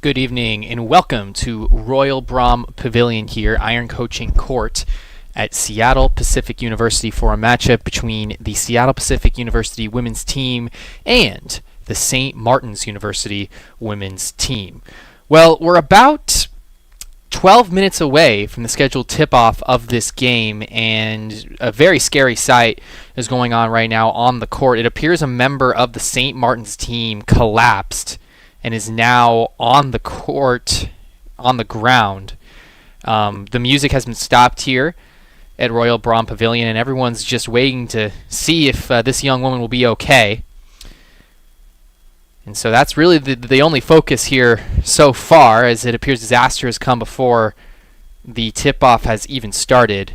Good evening and welcome to Royal Brom Pavilion here, Iron Coaching Court at Seattle Pacific University for a matchup between the Seattle Pacific University women's team and the St. Martin's University women's team. Well, we're about 12 minutes away from the scheduled tip-off of this game, and a very scary sight is going on right now on the court. It appears a member of the St. Martin's team collapsed and is now on the court, on the ground. The music has been stopped here at Royal Brom Pavilion, and everyone's just waiting to see if this young woman will be okay. And so that's really the only focus here so far, as it appears disaster has come before the tip-off has even started.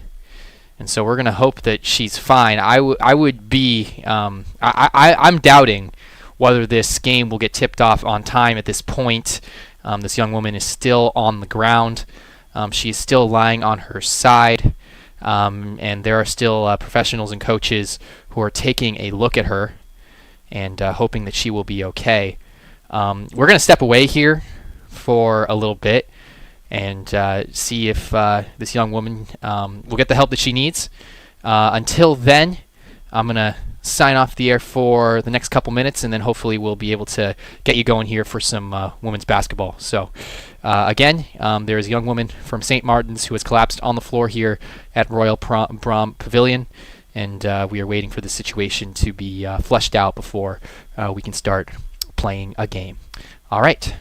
And so we're going to hope that she's fine. I'm doubting whether this game will get tipped off on time at this point. This young woman is still on the ground. She is still lying on her side. And there are still professionals and coaches who are taking a look at her and hoping that she will be okay. We're going to step away here for a little bit and see if this young woman will get the help that she needs. Until then, I'm going to sign off the air for the next couple minutes, and then hopefully we'll be able to get you going here for some women's basketball. So again, there is a young woman from St. Martin's who has collapsed on the floor here at Royal Brom Pavilion, and we are waiting for the situation to be fleshed out before we can start playing a game. All right.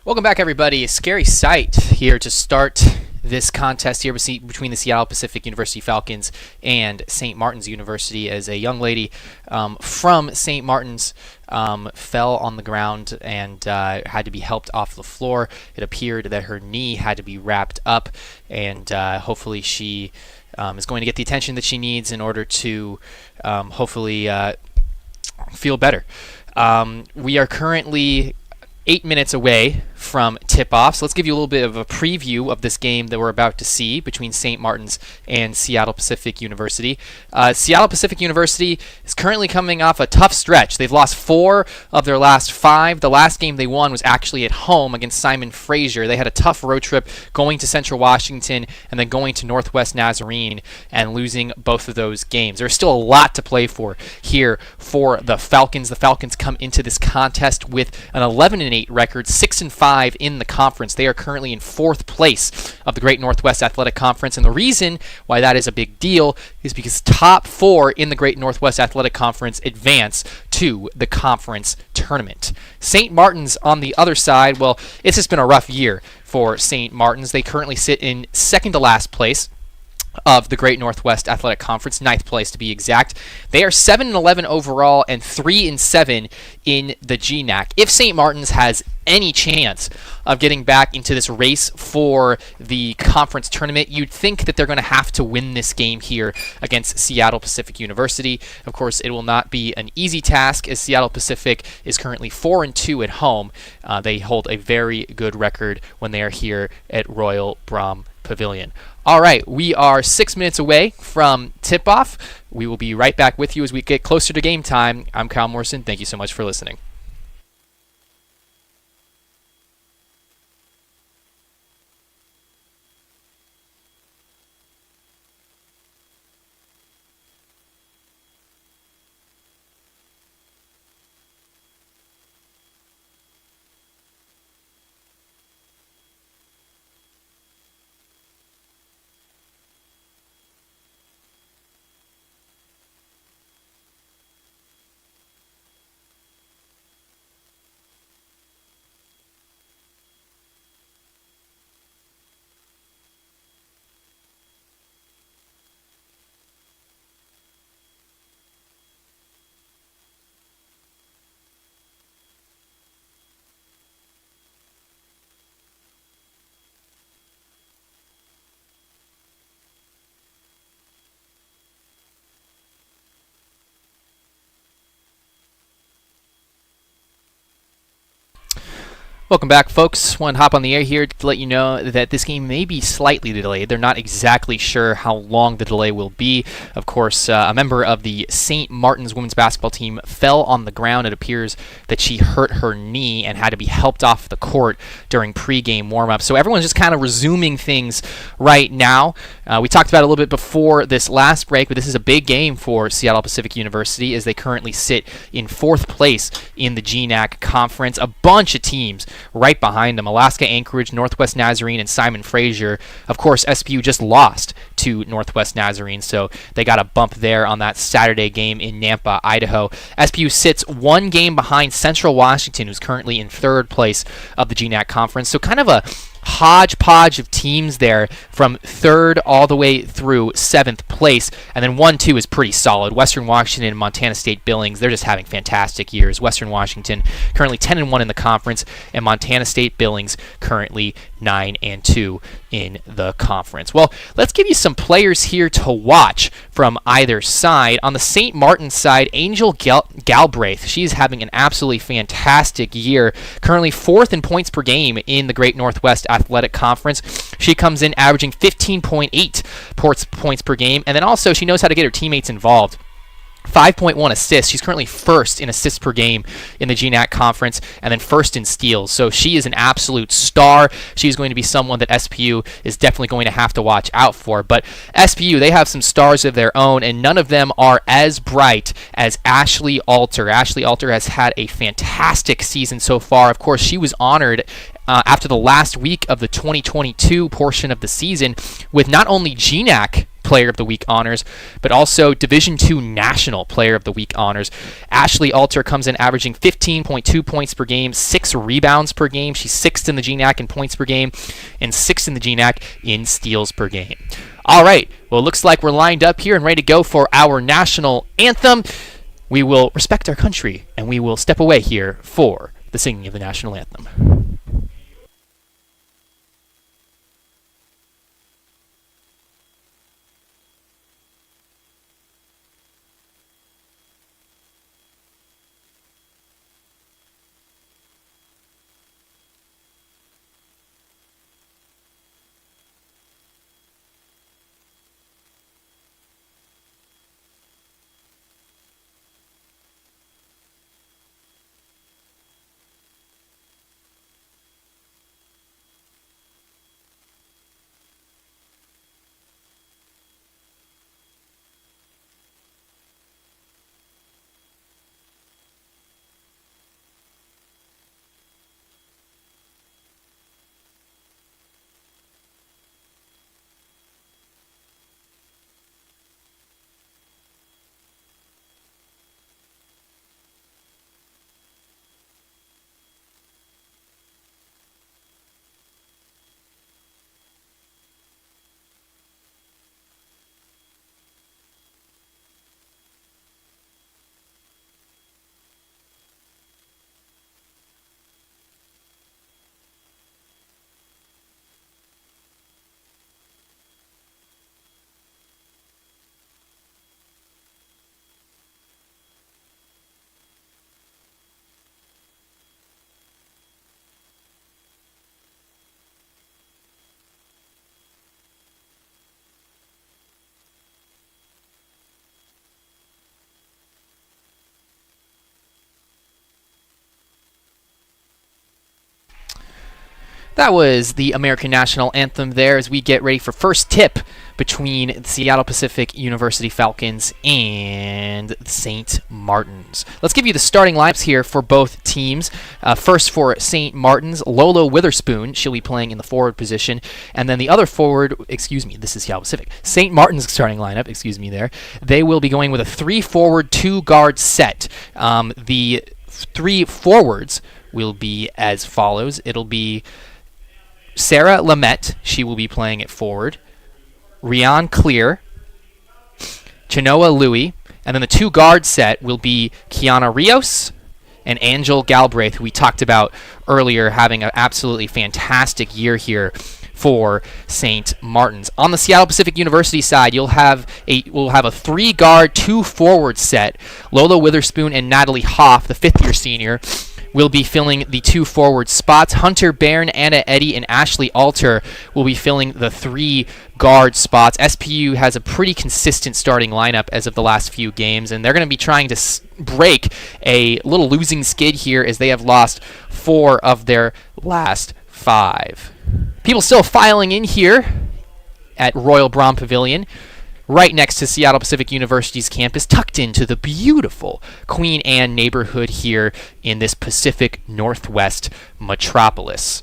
Welcome back, everybody. A scary sight here to start this contest here between the Seattle Pacific University Falcons and St. Martin's University, as a young lady from St. Martin's fell on the ground and had to be helped off the floor. It appeared that her knee had to be wrapped up, and hopefully she is going to get the attention that she needs in order to hopefully feel better. We are currently 8 minutes away from tip-off. So let's give you a little bit of a preview of this game that we're about to see between St. Martin's and Seattle Pacific University. Seattle Pacific University is currently coming off a tough stretch. They've lost 4 of their last 5. The last game they won was actually at home against Simon Fraser. They had a tough road trip going to Central Washington and then going to Northwest Nazarene and losing both of those games. There's still a lot to play for here for the Falcons. The Falcons come into this contest with an 11-8 record, 6-5 in the conference. They are currently in 4th place of the Great Northwest Athletic Conference, and the reason why that is a big deal is because top 4 in the Great Northwest Athletic Conference advance to the conference tournament. St. Martin's on the other side, well, it's just been a rough year for St. Martin's. They currently sit in second to last place of the Great Northwest Athletic Conference, 9th place to be exact. They are 7-11 overall and 3-7 in the GNAC. If St. Martin's has any chance of getting back into this race for the conference tournament, you'd think that they're going to have to win this game here against Seattle Pacific University. Of course, it will not be an easy task as Seattle Pacific is currently 4-2 at home. They hold a very good record when they are here at Royal Brom Pavilion. All right, we are 6 minutes away from tip-off. We will be right back with you as we get closer to game time. I'm Kyle Morrison. Thank you so much for listening. Welcome back, folks. Want to hop on the air here to let you know that this game may be slightly delayed. They're not exactly sure how long the delay will be. Of course, a member of the St. Martin's women's basketball team fell on the ground. It appears that she hurt her knee and had to be helped off the court during pregame warm-up. So everyone's just kind of resuming things right now. We talked about it a little bit before this last break, but this is a big game for Seattle Pacific University as they currently sit in 4th place in the GNAC conference. A bunch of teams right behind them: Alaska Anchorage, Northwest Nazarene, and Simon Fraser. Of course, SPU just lost to Northwest Nazarene, so they got a bump there on that Saturday game in Nampa, Idaho. SPU sits 1 game behind Central Washington, who's currently in 3rd place of the GNAC conference. So kind of a hodgepodge of teams there from 3rd all the way through 7th place. And then 1-2 is pretty solid. Western Washington and Montana State Billings, they're just having fantastic years. Western Washington currently 10-1 in the conference, and Montana State Billings currently 9-2 in the conference. Well, let's give you some players here to watch from either side. On the St. Martin side, Angel Galbraith, she's having an absolutely fantastic year. Currently 4th in points per game in the Great Northwest Athletic Conference. She comes in averaging 15.8 points per game, and then also she knows how to get her teammates involved. 5.1 assists. She's currently 1st in assists per game in the GNAC conference, and then 1st in steals. So she is an absolute star. She's going to be someone that SPU is definitely going to have to watch out for. But SPU, they have some stars of their own, and none of them are as bright as Ashley Alter. Ashley Alter has had a fantastic season so far. Of course, she was honored after the last week of the 2022 portion of the season with not only GNAC Player of the Week honors, but also Division II National Player of the Week honors. Ashley Alter comes in averaging 15.2 points per game, 6 rebounds per game. She's 6th in the GNAC in points per game, and 6th in the GNAC in steals per game. All right, well, it looks like we're lined up here and ready to go for our national anthem. We will respect our country, and we will step away here for the singing of the national anthem. That was the American National Anthem there as we get ready for first tip between the Seattle Pacific University Falcons and St. Martin's. Let's give you the starting lineups here for both teams. First for St. Martin's, Lolo Witherspoon. She'll be playing in the forward position. And then the other forward, this is Seattle Pacific. St. Martin's starting lineup, there. They will be going with a 3-forward, 2-guard set. The 3 forwards will be as follows. It'll be Sarah Lamette, she will be playing at forward. Rian Clear, Chenoa Louie, and then the 2-guard set will be Kiana Rios and Angel Galbraith, who we talked about earlier, having an absolutely fantastic year here for St. Martin's. On the Seattle Pacific University side, we'll have a 3-guard, 2-forward set. Lola Witherspoon and Natalie Hoff, the 5th-year senior, will be filling the 2 forward spots. Hunter Barron, Anna Eddy, and Ashley Alter will be filling the 3 guard spots. SPU has a pretty consistent starting lineup as of the last few games, and they're going to be trying to break a little losing skid here as they have lost 4 of their last 5. People still filing in here at Royal Brom Pavilion, right next to Seattle Pacific University's campus, tucked into the beautiful Queen Anne neighborhood here in this Pacific Northwest metropolis.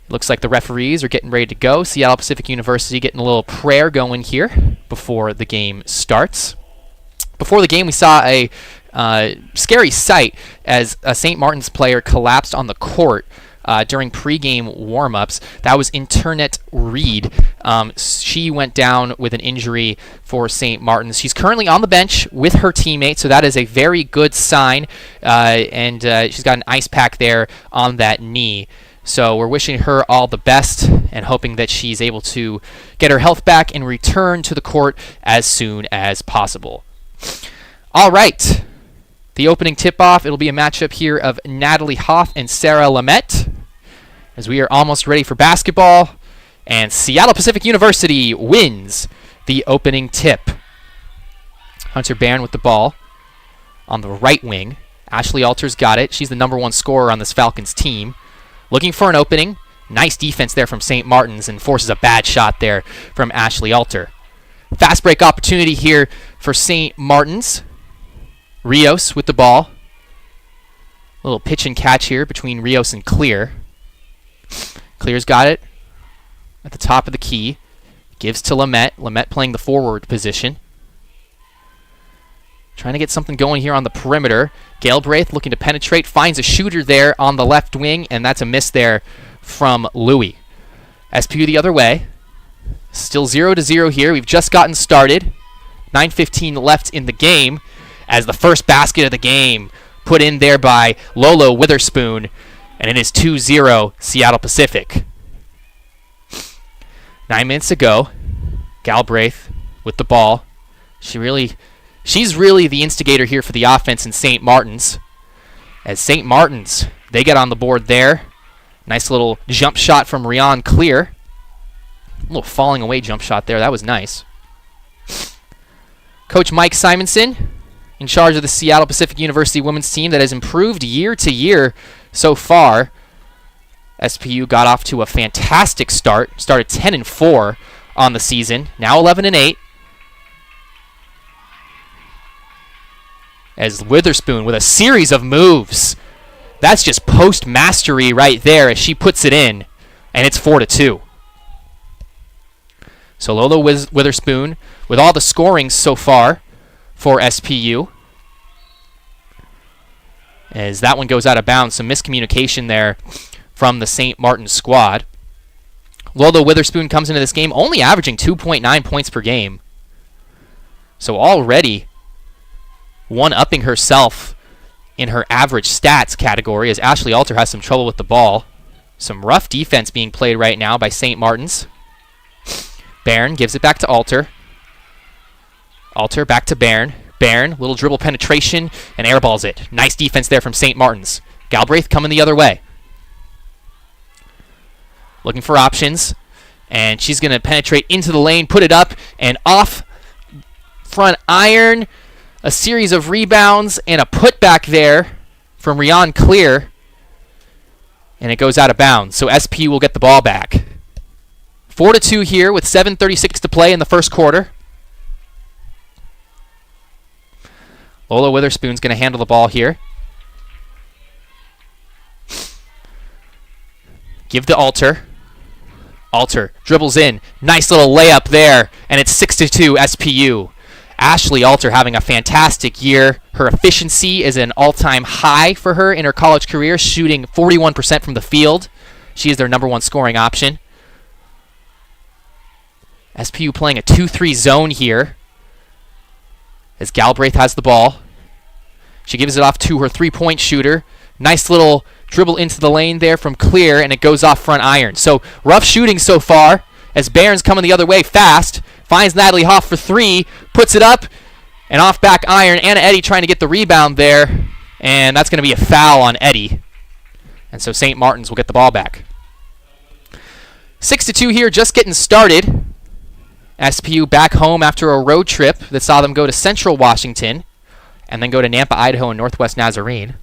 It looks like the referees are getting ready to go. Seattle Pacific University getting a little prayer going here before the game starts. Before the game, we saw a scary sight as a St. Martin's player collapsed on the court during pregame warm-ups. That was Internet Reed. She went down with an injury for St. Martin's. She's currently on the bench with her teammate, so that is a very good sign. And she's got an ice pack there on that knee. So we're wishing her all the best and hoping that she's able to get her health back and return to the court as soon as possible. All right. The opening tip-off, it'll be a matchup here of Natalie Hoff and Sarah Lamette, as we are almost ready for basketball, and Seattle Pacific University wins the opening tip. Hunter Barron with the ball on the right wing. Ashley Alter's got it. She's the number 1 scorer on this Falcons team. Looking for an opening. Nice defense there from St. Martin's and forces a bad shot there from Ashley Alter. Fast break opportunity here for St. Martin's. Rios with the ball. A little pitch and catch here between Rios and Clear. Clear's got it at the top of the key. Gives to Lamette. Lamette playing the forward position. Trying to get something going here on the perimeter. Galbraith looking to penetrate. Finds a shooter there on the left wing, and that's a miss there from Louie. SPU the other way. Still 0-0 here. We've just gotten started. 9:15 left in the game as the first basket of the game put in there by Lolo Witherspoon, and it is 2-0 Seattle Pacific. 9 minutes to go. Galbraith with the ball. She's really the instigator here for the offense in St. Martin's. As St. Martin's, they get on the board there. Nice little jump shot from Rian Clear. A little falling away jump shot there. That was nice. Coach Mike Simonson in charge of the Seattle Pacific University women's team that has improved year to year so far. SPU got off to a fantastic start. Started 10-4 on the season. Now 11-8. As Witherspoon with a series of moves. That's just post mastery right there as she puts it in. And it's 4-2. So Lola Witherspoon with all the scoring so far for SPU. As that one goes out of bounds. Some miscommunication there from the St. Martin squad. Lola Witherspoon comes into this game only averaging 2.9 points per game. So already one-upping herself in her average stats category as Ashley Alter has some trouble with the ball. Some rough defense being played right now by St. Martin's. Barron gives it back to Alter. Alter back to Barron. Barron, little dribble penetration, and airballs it. Nice defense there from St. Martin's. Galbraith coming the other way. Looking for options. And she's going to penetrate into the lane, put it up, and off front iron. A series of rebounds and a putback there from Rian Clear. And it goes out of bounds. So SP will get the ball back. 4-2 here with 7:36 to play in the first quarter. Lola Witherspoon's going to handle the ball here. Give to Alter. Alter dribbles in. Nice little layup there. And it's 6-2 SPU. Ashley Alter having a fantastic year. Her efficiency is an all-time high for her in her college career, shooting 41% from the field. She is their #1 scoring option. SPU playing a 2-3 zone here as Galbraith has the ball. She gives it off to her three-point shooter. Nice little dribble into the lane there from Clear, and it goes off front iron. So rough shooting so far as Barron's coming the other way fast. Finds Natalie Hoff for three, puts it up, and off back iron. Anna Eddy trying to get the rebound there, and that's going to be a foul on Eddy. And so St. Martin's will get the ball back. 6-2 here, just getting started. SPU back home after a road trip that saw them go to Central Washington and then go to Nampa, Idaho, and Northwest Nazarene.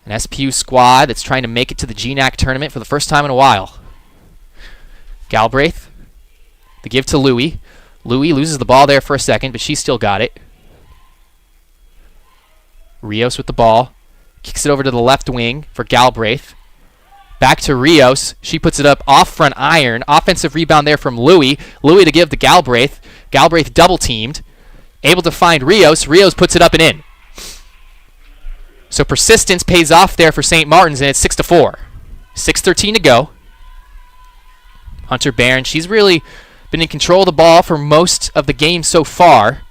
An SPU squad that's trying to make it to the GNAC tournament for the first time in a while. Galbraith, the give to Louie. Louie loses the ball there for a second, but she still got it. Rios with the ball. Kicks it over to the left wing for Galbraith. Back to Rios. She puts it up off front iron. Offensive rebound there from Louie. Louie to give to Galbraith. Galbraith double teamed. Able to find Rios. Rios puts it up and in. So persistence pays off there for St. Martin's, and it's 6-4. 6:13 to go. Hunter Barron, she's really been in control of the ball for most of the game so far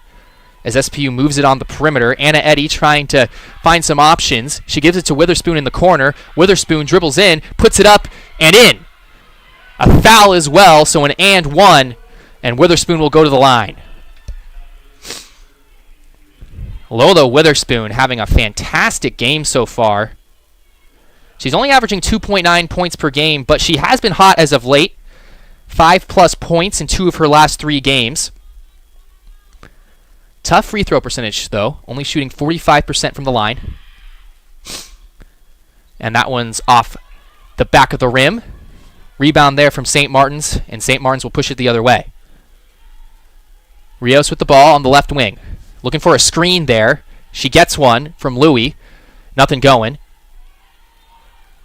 as SPU moves it on the perimeter. Anna Eddy trying to find some options. She gives it to Witherspoon in the corner. Witherspoon dribbles in, puts it up, and in. A foul as well, so an and one, and Witherspoon will go to the line. Lola Witherspoon having a fantastic game so far. She's only averaging 2.9 points per game, but she has been hot as of late. 5+ points in 2 of her last 3 games. Tough free throw percentage, though. Only shooting 45% from the line. And that one's off the back of the rim. Rebound there from St. Martin's, and St. Martin's will push it the other way. Rios with the ball on the left wing. Looking for a screen there. She gets one from Louie. Nothing going.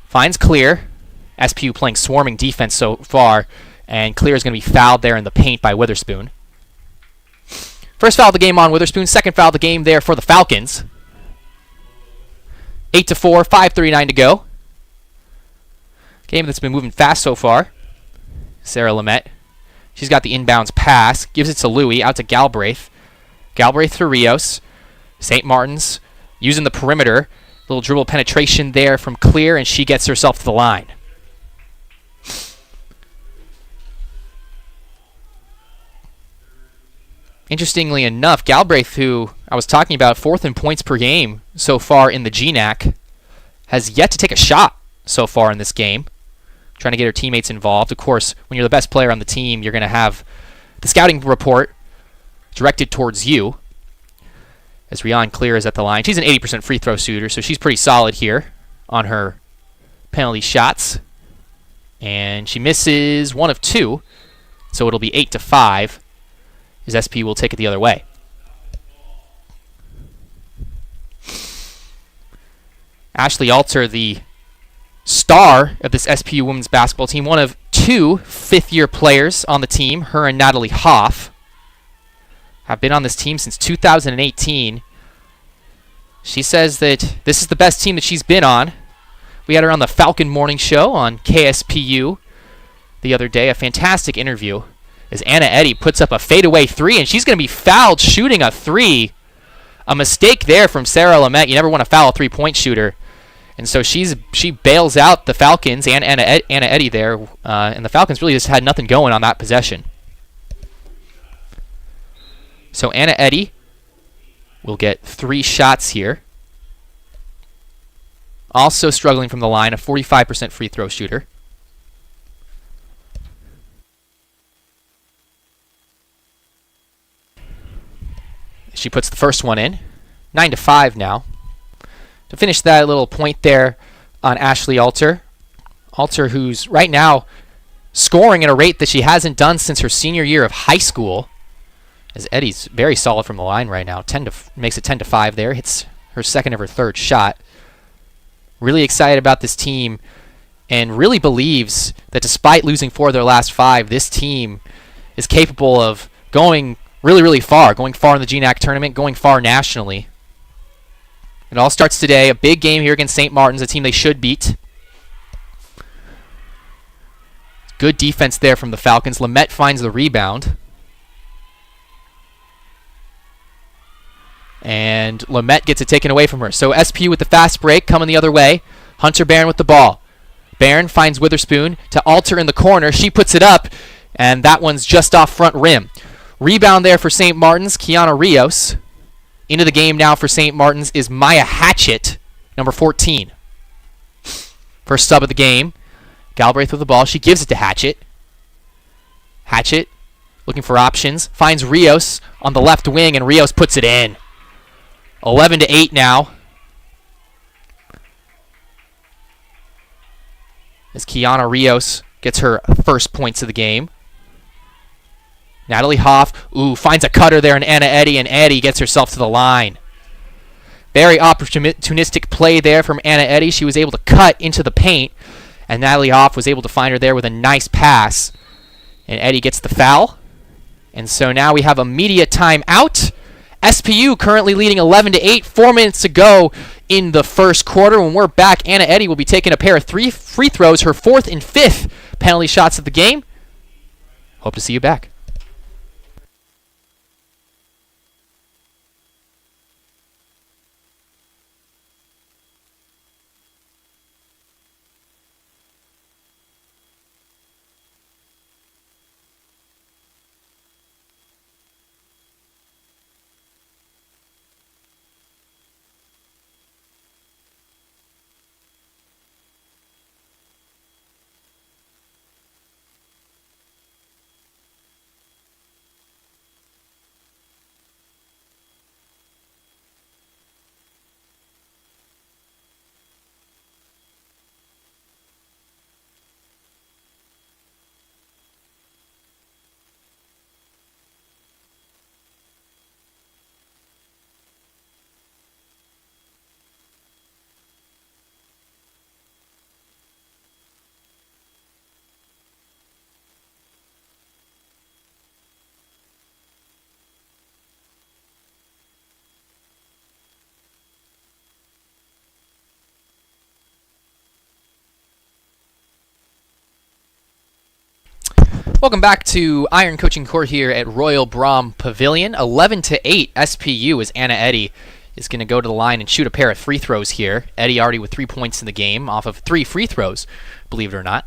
Finds Clear. SPU playing swarming defense so far. And Clear is going to be fouled there in the paint by Witherspoon. First foul of the game on Witherspoon. Second foul of the game there for the Falcons. 8-4, 5:39 to go. Game that's been moving fast so far. Sarah Lamette. She's got the inbounds pass. Gives it to Louie. Out to Galbraith. Galbraith to Rios. St. Martin's using the perimeter. Little dribble penetration there from Clear, and she gets herself to the line. Interestingly enough, Galbraith, who I was talking about, 4th in points per game so far in the GNAC, has yet to take a shot so far in this game. Trying to get her teammates involved. Of course, when you're the best player on the team, you're going to have the scouting report directed towards you. As Rian Clear is at the line. She's an 80% free throw shooter, so she's pretty solid here on her penalty shots. And she misses 1 of 2, so it'll be 8-5. As SP will take it the other way. Ashley Alter, the star of this SPU women's basketball team, one of 2 fifth-year players on the team, her and Natalie Hoff, have been on this team since 2018. She says that this is the best team that she's been on. We had her on the Falcon Morning Show on KSPU the other day, a fantastic interview. As Anna Eddy puts up a fadeaway 3, and she's going to be fouled shooting a 3. A mistake there from Sarah Lamette. You never want to foul a 3-point shooter. And so she bails out the Falcons and Anna Eddy there, and the Falcons really just had nothing going on that possession. So Anna Eddy will get 3 shots here. Also struggling from the line, a 45% free throw shooter. She puts the first one in. 9-5 now. To finish that little point there on Ashley Alter. Alter, who's right now scoring at a rate that she hasn't done since her senior year of high school. As Eddie's very solid from the line right now. Makes it 10-5 there. Hits her second of her third shot. Really excited about this team and really believes that despite losing 4 of their last 5, this team is capable of going really, really far. Going far in the GNAC tournament, going far nationally. It all starts today. A big game here against St. Martin's, a team they should beat. Good defense there from the Falcons. Lamette finds the rebound. And Lamette gets it taken away from her. So SPU with the fast break coming the other way. Hunter Barron with the ball. Barron finds Witherspoon to Alter in the corner. She puts it up, and that one's just off front rim. Rebound there for St. Martin's, Kiana Rios. Into the game now for St. Martin's is Maya Hatchett, number 14. First sub of the game. Galbraith with the ball. She gives it to Hatchett. Hatchett looking for options. Finds Rios on the left wing, and Rios puts it in. 11-8 now. As Kiana Rios gets her first points of the game. Natalie Hoff, finds a cutter there in Anna Eddy, and Eddy gets herself to the line. Very opportunistic play there from Anna Eddy. She was able to cut into the paint, and Natalie Hoff was able to find her there with a nice pass. And Eddy gets the foul. And so now we have a media timeout. SPU currently leading 11-8, 4 minutes to go in the first quarter. When we're back, Anna Eddy will be taking a pair of 3 free throws, her 4th and 5th penalty shots of the game. Hope to see you back. Welcome back to Iron Coaching Court here at Royal Brom Pavilion. 11-8 SPU as Anna Eddy is going to go to the line and shoot a pair of free throws here. Eddy already with 3 points in the game off of 3 free throws, believe it or not.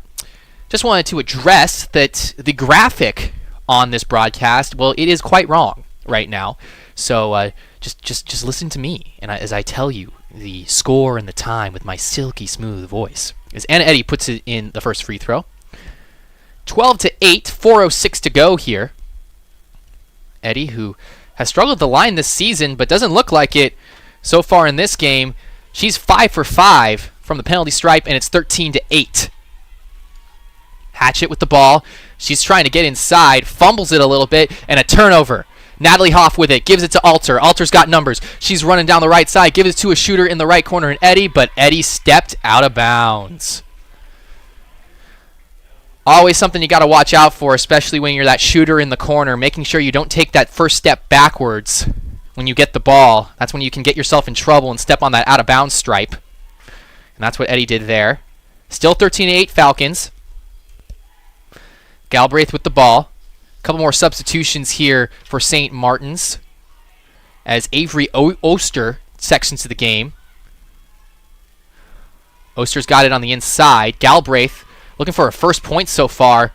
Just wanted to address that the graphic on this broadcast, well, it is quite wrong right now. So just listen to me and as I tell you the score and the time with my silky smooth voice. As Anna Eddy puts it in the first free throw. 12-8, 4:06 to go here. Eddy, who has struggled the line this season, but doesn't look like it so far in this game. She's 5 for 5 from the penalty stripe, and it's 13-8. Hatchett with the ball. She's trying to get inside, fumbles it a little bit, and a turnover. Natalie Hoff with it, gives it to Alter. Alter's got numbers. She's running down the right side, gives it to a shooter in the right corner, and Eddy, but Eddy stepped out of bounds. Always something you got to watch out for, especially when you're that shooter in the corner, making sure you don't take that first step backwards when you get the ball. That's when you can get yourself in trouble and step on that out-of-bounds stripe. And that's what Eddy did there. Still 13-8 Falcons. Galbraith with the ball. A couple more substitutions here for St. Martin's as Avery Oster sections to the game. Oster's got it on the inside. Galbraith looking for her first point so far,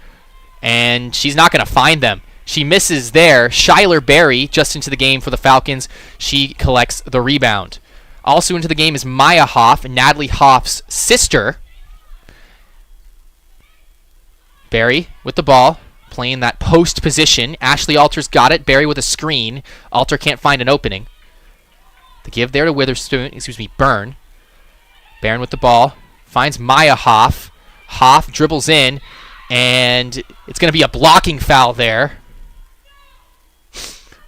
and she's not going to find them. She misses there. Shyler Berry just into the game for the Falcons. She collects the rebound. Also into the game is Maya Hoff, Natalie Hoff's sister. Berry with the ball, playing that post position. Ashley Alter's got it. Berry with a screen. Alter can't find an opening. The give there to Witherspoon, Byrne. Barron with the ball. finds Maya Hoff. Hoff dribbles in, and it's going to be a blocking foul there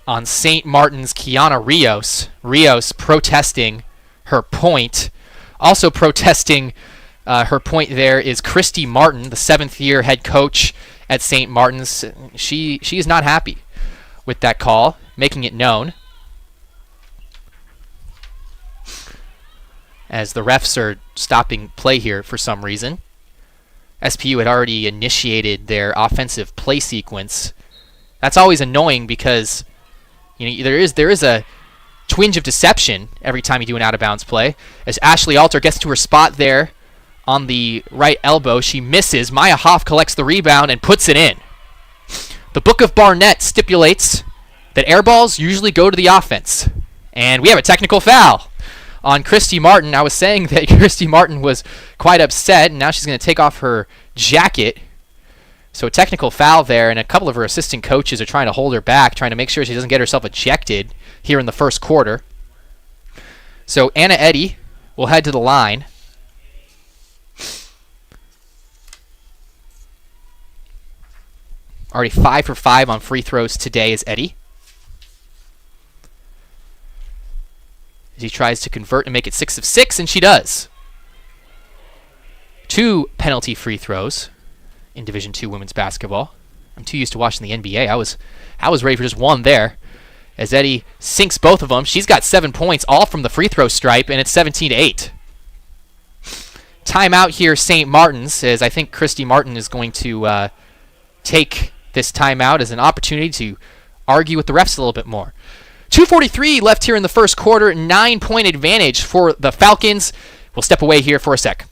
on St. Martin's Kiana Rios. Rios protesting her point. Also protesting her point there is Christy Martin, the 7th-year head coach at St. Martin's. She is not happy with that call, making it known. As the refs are stopping play here for some reason. SPU had already initiated their offensive play sequence. That's always annoying because there is a twinge of deception every time you do an out-of-bounds play. As Ashley Alter gets to her spot there on the right elbow, she misses. Maya Hoff collects the rebound and puts it in. The Book of Barnett stipulates that air balls usually go to the offense. And we have a technical foul on Christy Martin. I was saying that Christy Martin was quite upset, and now she's going to take off her jacket. So a technical foul there, and a couple of her assistant coaches are trying to hold her back, trying to make sure she doesn't get herself ejected here in the first quarter. So Anna Eddy will head to the line. Already 5 for 5 on free throws today is Eddy. As he tries to convert and make it 6 of 6, and she does. 2 penalty free throws in Division II women's basketball. I'm too used to watching the NBA. I was ready for just one there. As Eddy sinks both of them. She's got 7 points, all from the free throw stripe, and it's 17-8. Timeout here, St. Martin's, as I think Christy Martin is going to take this timeout as an opportunity to argue with the refs a little bit more. 2:43 left here in the first quarter, 9-point advantage for the Falcons. We'll step away here for a sec.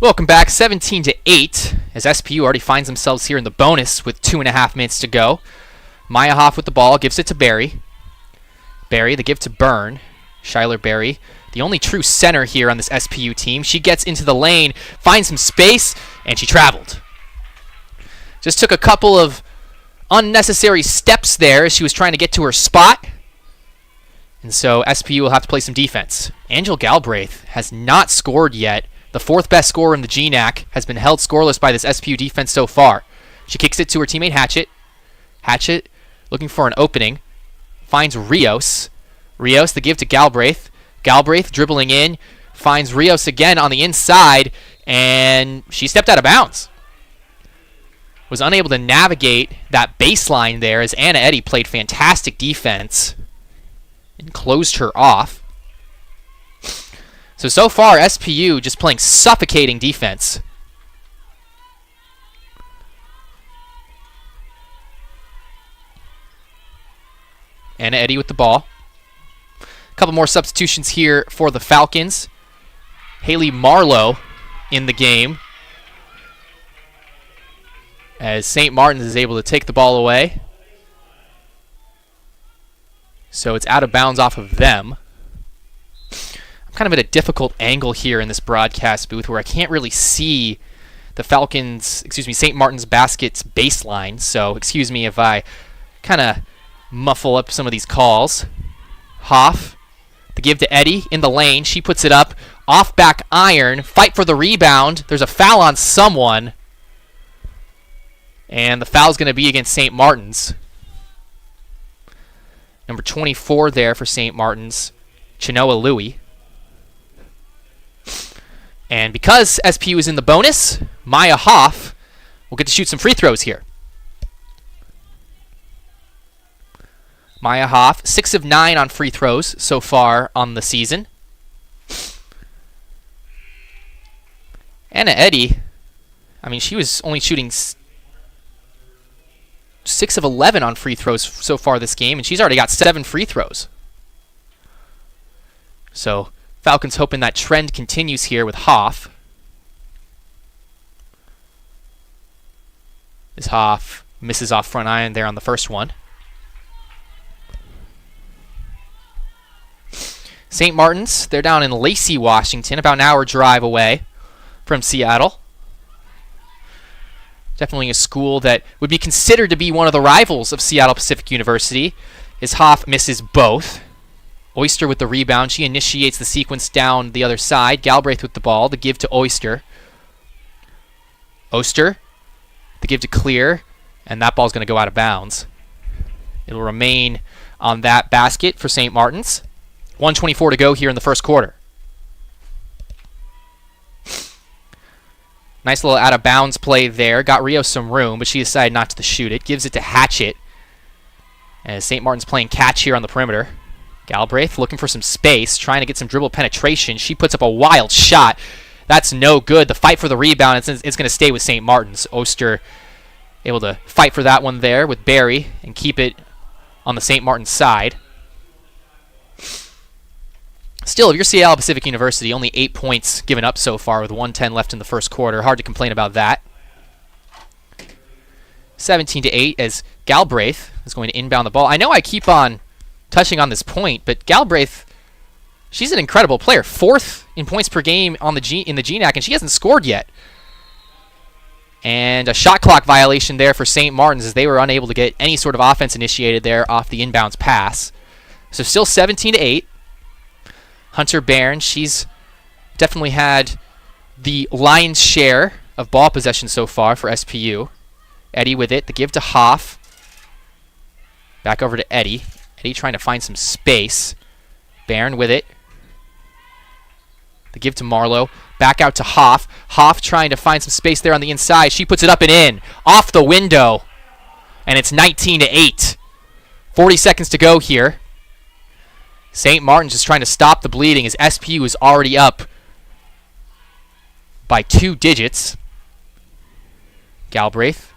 Welcome back, 17-8, as SPU already finds themselves here in the bonus with 2.5 minutes to go. Maya Hoff with the ball, gives it to Barry. Barry, the give to Byrne. Shyler Barry, the only true center here on this SPU team. She gets into the lane, finds some space, and she traveled. Just took a couple of unnecessary steps there as she was trying to get to her spot. And so SPU will have to play some defense. Angel Galbraith has not scored yet. The 4th best scorer in the GNAC has been held scoreless by this SPU defense so far. She kicks it to her teammate Hatchett. Hatchett looking for an opening. Finds Rios. Rios, the give to Galbraith. Galbraith dribbling in. Finds Rios again on the inside. And she stepped out of bounds. Was unable to navigate that baseline there as Anna Eddy played fantastic defense and closed her off. So far, SPU just playing suffocating defense. Anna Eddy with the ball. A couple more substitutions here for the Falcons. Haley Marlowe in the game, as St. Martin's is able to take the ball away. So it's out of bounds off of them. Kind of at a difficult angle here in this broadcast booth where I can't really see the St. Martin's basket's baseline. So excuse me if I kind of muffle up some of these calls. Hoff, the give to Eddy in the lane. She puts it up. Off back iron. Fight for the rebound. There's a foul on someone. And the foul's going to be against St. Martin's. Number 24 there for St. Martin's, Chinoa Louie. And because SPU is in the bonus, Maya Hoff will get to shoot some free throws here. Maya Hoff, 6 of 9 on free throws so far on the season. Anna Eddy, I mean, she was only shooting 6 of 11 on free throws so far this game, and she's already got 7 free throws. So Falcons hoping that trend continues here with Hoff. As Hoff misses off front iron there on the first one. St. Martin's, they're down in Lacey, Washington, about an hour drive away from Seattle. Definitely a school that would be considered to be one of the rivals of Seattle Pacific University, as Hoff misses both. Oyster with the rebound. She initiates the sequence down the other side. Galbraith with the ball. The give to Oyster. Oyster. The give to Clear. And that ball's going to go out of bounds. It'll remain on that basket for St. Martin's. 1:24 to go here in the first quarter. Nice little out-of-bounds play there. Got Rios some room, but she decided not to shoot it. Gives it to Hatchett. As St. Martin's playing catch here on the perimeter. Galbraith looking for some space, trying to get some dribble penetration. She puts up a wild shot. That's no good. The fight for the rebound, it's going to stay with St. Martin's. Oster able to fight for that one there with Barry and keep it on the St. Martin's side. Still, if you're Seattle Pacific University, only 8 points given up so far with 1:10 left in the first quarter. Hard to complain about that. 17-8 as Galbraith is going to inbound the ball. I know I keep on touching on this point, but Galbraith, she's an incredible player. 4th in points per game on in the GNAC, and she hasn't scored yet. And a shot clock violation there for St. Martin's as they were unable to get any sort of offense initiated there off the inbounds pass. So still 17-8. Hunter Barron, she's definitely had the lion's share of ball possession so far for SPU. Eddy with it. The give to Hoff. Back over to Eddy. Eddy trying to find some space. Barron with it. The give to Marlowe. Back out to Hoff. Hoff trying to find some space there on the inside. She puts it up and in. Off the window. And it's 19-8. 40 seconds to go here. St. Martin's just trying to stop the bleeding as SPU is already up by 2 digits. Galbraith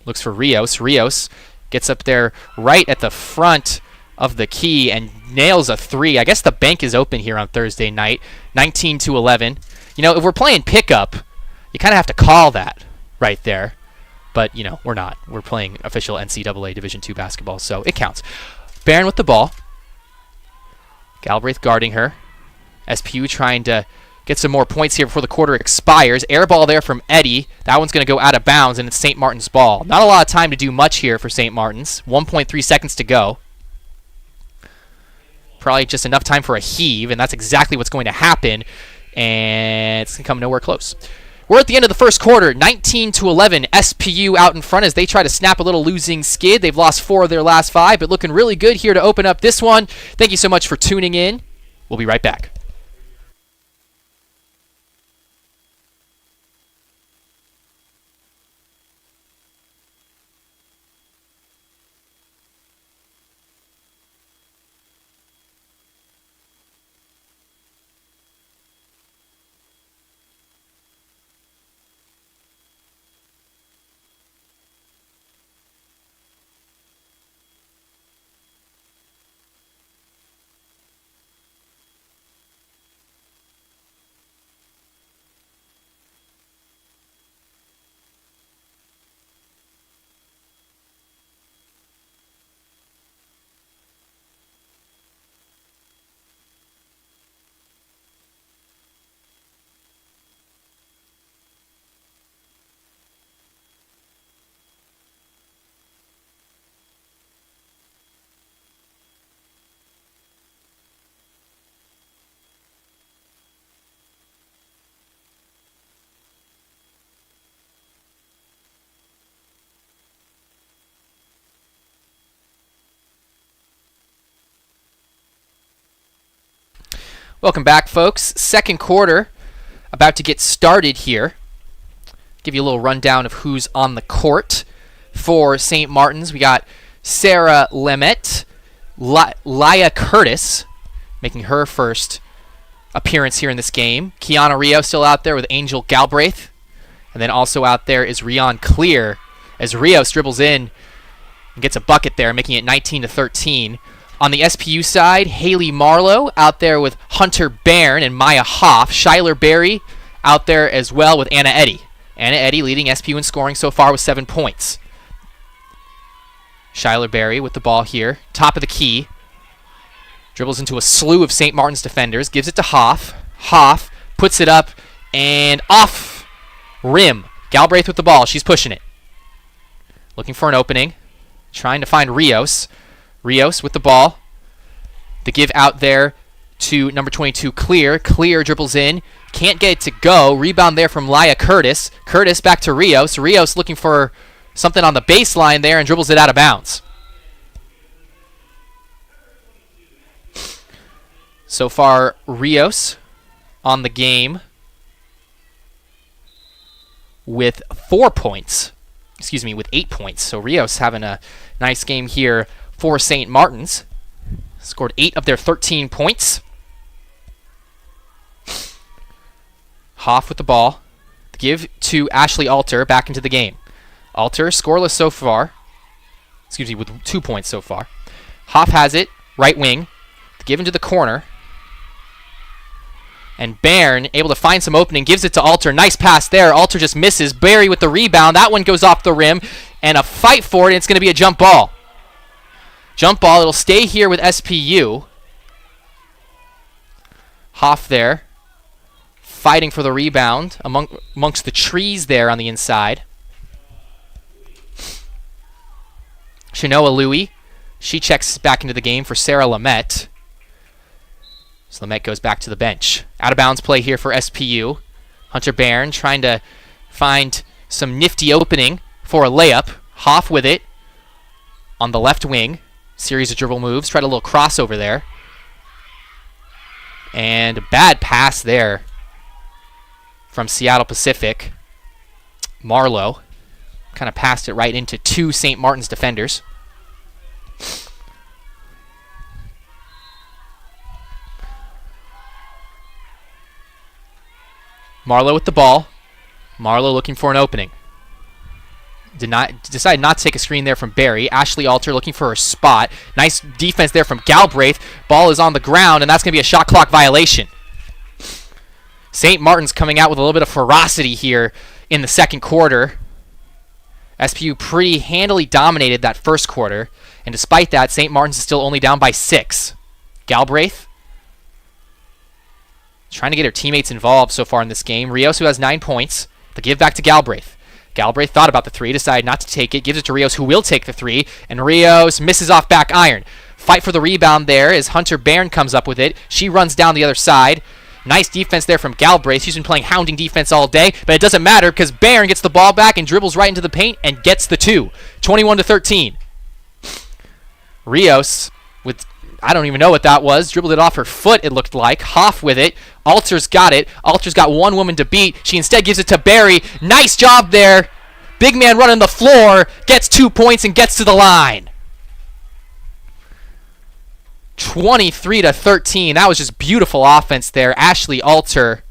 looks for Rios. Rios gets up there right at the front of the key and nails a 3. I guess the bank is open here on Thursday night. 19-11. You know, if we're playing pickup, you kind of have to call that right there. But, you know, we're not. We're playing official NCAA Division II basketball, so it counts. Barron with the ball. Galbraith guarding her. SPU trying to get some more points here before the quarter expires. Air ball there from Eddy. That one's going to go out of bounds, and it's St. Martin's ball. Not a lot of time to do much here for St. Martin's. 1.3 seconds to go. Probably just enough time for a heave, and that's exactly what's going to happen. And it's going to come nowhere close. We're at the end of the first quarter, 19-11. SPU out in front as they try to snap a little losing skid. They've lost 4 of their last 5, but looking really good here to open up this one. Thank you so much for tuning in. We'll be right back. Welcome back, folks. Second quarter about to get started here. Give you a little rundown of who's on the court for St. Martin's. We got Sarah Lemette, Laya Curtis, making her first appearance here in this game. Kiana Rio still out there with Angel Galbraith. And then also out there is Rion Clear as Rios dribbles in and gets a bucket there, making it 19-13. On the SPU side, Haley Marlowe out there with Hunter Bairn and Maya Hoff. Shyler Berry out there as well with Anna Eddy. Anna Eddy leading SPU in scoring so far with 7 points. Shyler Berry with the ball here, top of the key. Dribbles into a slew of St. Martin's defenders, gives it to Hoff. Hoff puts it up and off rim. Galbraith with the ball, she's pushing it. Looking for an opening, trying to find Rios. Rios with the ball. The give out there to number 22, Clear. Clear dribbles in. Can't get it to go. Rebound there from Laya Curtis. Curtis back to Rios. Rios looking for something on the baseline there and dribbles it out of bounds. So far, Rios on the game with 4 points. Excuse me, with 8 points. So Rios having a nice game here for St. Martin's. Scored 8 of their 13 points. Hoff with the ball. The give to Ashley Alter back into the game. Alter scoreless so far. Excuse me, with 2 points so far. Hoff has it, right wing. The give into the corner. And Bairn able to find some opening, gives it to Alter. Nice pass there. Alter just misses. Barry with the rebound. That one goes off the rim. And a fight for it, and it's going to be a jump ball. Jump ball. It'll stay here with SPU. Hoff there. Fighting for the rebound amongst the trees there on the inside. Shanoa Louie. She checks back into the game for Sarah Lamette. So Lamette goes back to the bench. Out of bounds play here for SPU. Hunter Bairn trying to find some nifty opening for a layup. Hoff with it on the left wing. Series of dribble moves. Tried a little crossover there. And a bad pass there from Seattle Pacific. Marlowe kind of passed it right into 2 St. Martin's defenders. Marlowe with the ball. Marlowe looking for an opening. Decided not to take a screen there from Barry. Ashley Alter looking for her spot. Nice defense there from Galbraith. Ball is on the ground, and that's going to be a shot clock violation. St. Martin's coming out with a little bit of ferocity here in the second quarter. SPU pretty handily dominated that first quarter, and despite that, St. Martin's is still only down by 6. Galbraith trying to get her teammates involved so far in this game. Rios, who has 9 points. The give back to Galbraith. Galbraith thought about the 3, decided not to take it, gives it to Rios, who will take the 3, and Rios misses off back iron. Fight for the rebound there as Hunter Bairn comes up with it. She runs down the other side. Nice defense there from Galbraith. She's been playing hounding defense all day, but it doesn't matter because Bairn gets the ball back and dribbles right into the paint and gets the 2. 21-13. Rios with, I don't even know what that was. Dribbled it off her foot, it looked like. Hoff with it. Alter's got it. Alter's got one woman to beat. She instead gives it to Barry. Nice job there. Big man running the floor. Gets 2 points and gets to the line. 23-13. That was just beautiful offense there. Ashley Alter,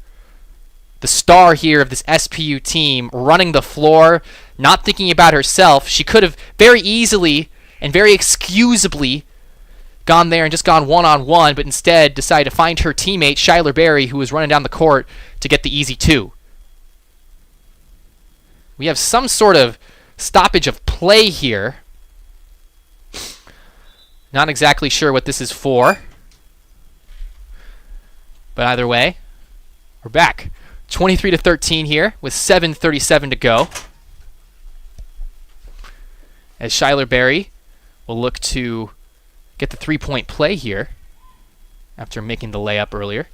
the star here of this SPU team, running the floor, not thinking about herself. She could have very easily and very excusably gone there and just gone one-on-one, but instead decided to find her teammate, Shyler Berry, who was running down the court to get the easy 2. We have some sort of stoppage of play here. Not exactly sure what this is for. But either way, we're back. 23-13 here with 7:37 to go. As Shyler Berry will look to get the 3-point play here after making the layup earlier.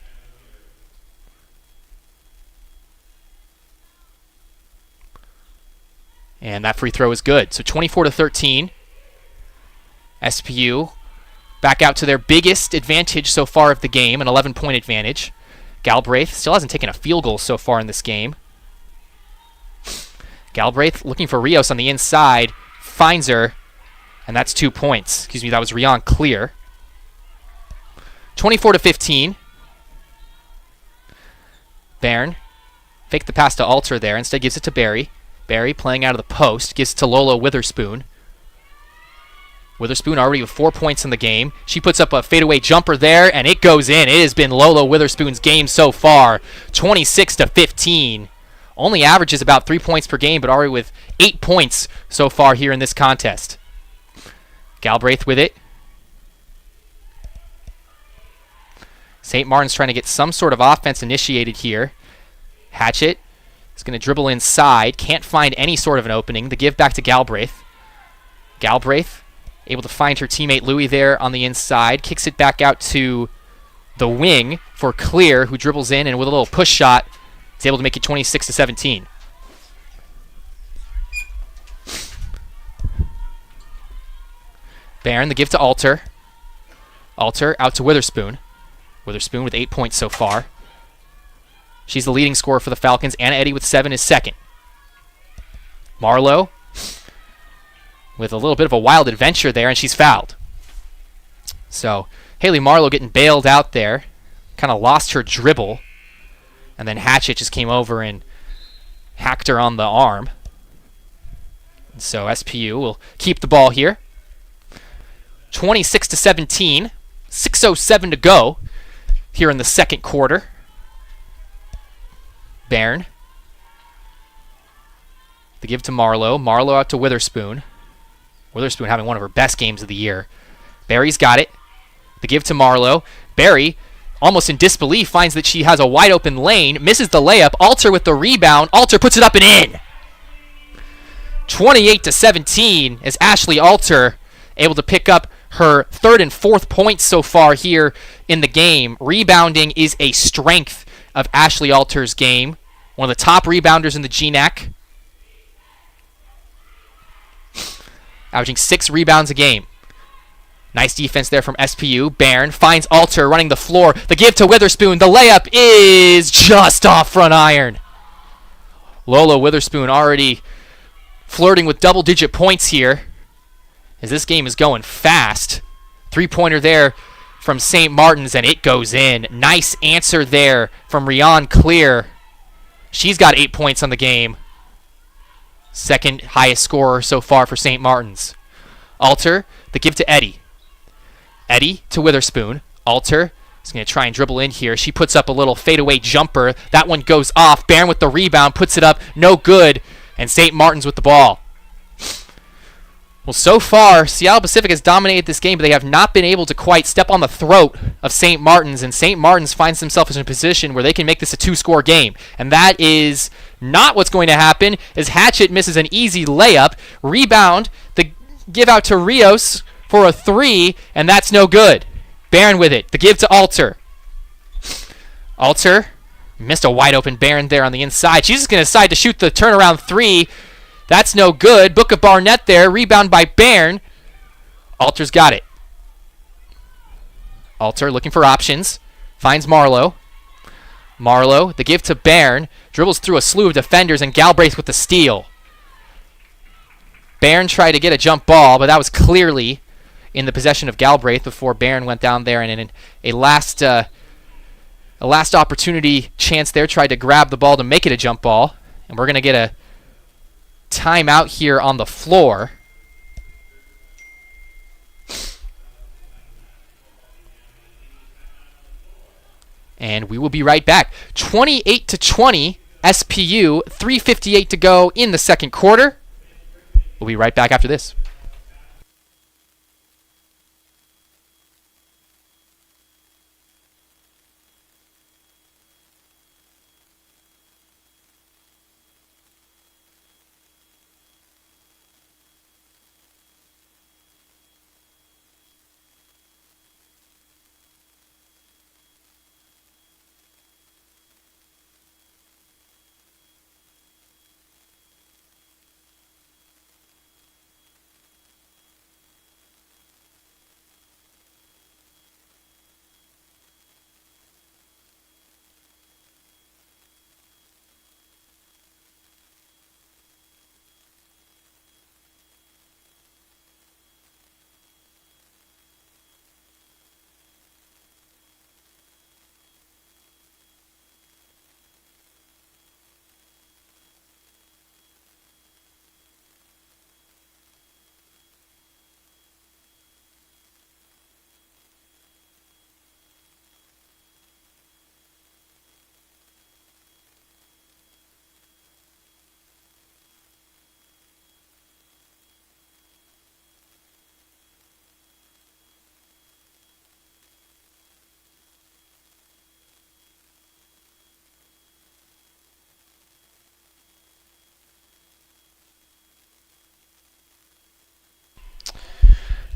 And that free throw is good. So 24-13. SPU back out to their biggest advantage so far of the game, an 11-point advantage. Galbraith still hasn't taken a field goal so far in this game. Galbraith looking for Rios on the inside, finds her, and that's 2 points. Excuse me, that was Rion Clear. 24-15. Barron, fake the pass to Alter there. Instead gives it to Barry. Barry playing out of the post. Gives it to Lola Witherspoon. Witherspoon already with 4 points in the game. She puts up a fadeaway jumper there, and it goes in. It has been Lola Witherspoon's game so far. 26-15. Only averages about 3 points per game, but already with 8 points so far here in this contest. Galbraith with it. St. Martin's trying to get some sort of offense initiated here. Hatchett is going to dribble inside. Can't find any sort of an opening. The give back to Galbraith. Galbraith able to find her teammate Louie there on the inside. Kicks it back out to the wing for Clear, who dribbles in, and with a little push shot is able to make it 26-17. Barron, the give to Alter. Alter out to Witherspoon. Witherspoon with 8 points so far. She's the leading scorer for the Falcons. Anna Eddy with 7 is second. Marlowe with a little bit of a wild adventure there, and she's fouled. So Haley Marlowe getting bailed out there. Kind of lost her dribble. And then Hatchett just came over and hacked her on the arm. And so SPU will keep the ball here. 26-17. 6:07 to go here in the second quarter. Barron. The give to Marlowe. Marlowe out to Witherspoon. Witherspoon having one of her best games of the year. Barry's got it. The give to Marlowe. Barry, almost in disbelief, finds that she has a wide open lane. Misses the layup. Alter with the rebound. Alter puts it up and in. 28-17 as Ashley Alter able to pick up her third and fourth points so far here in the game. Rebounding is a strength of Ashley Alter's game. One of the top rebounders in the GNAC. Averaging 6 rebounds a game. Nice defense there from SPU. Barron finds Alter running the floor. The give to Witherspoon. The layup is just off front iron. Lola Witherspoon already flirting with double-digit points here as this game is going fast. Three-pointer there from St. Martin's, and it goes in. Nice answer there from Rion Clear. She's got 8 points on the game. Second highest scorer so far for St. Martin's. Alter, the give to Eddy. Eddy to Witherspoon. Alter is going to try and dribble in here. She puts up a little fadeaway jumper. That one goes off. Barron with the rebound, puts it up. No good. And St. Martin's with the ball. Well, so far, Seattle Pacific has dominated this game, but they have not been able to quite step on the throat of St. Martin's, and St. Martin's finds themselves in a position where they can make this a 2-score game. And that is not what's going to happen, as Hatchett misses an easy layup. Rebound, the give out to Rios for a 3, and that's no good. Barron with it. The give to Alter. Alter missed a wide-open Barron there on the inside. She's just going to decide to shoot the turnaround 3. That's no good. Book of Barnett there. Rebound by Barron. Alter's got it. Alter looking for options. Finds Marlowe. Marlowe, the give to Barron. Dribbles through a slew of defenders, and Galbraith with the steal. Barron tried to get a jump ball, but that was clearly in the possession of Galbraith before Barron went down there, and in a last opportunity chance there tried to grab the ball to make it a jump ball. And we're going to get a timeout here on the floor. And we will be right back. 28-20 SPU, 3:58 to go in the second quarter. We'll be right back after this.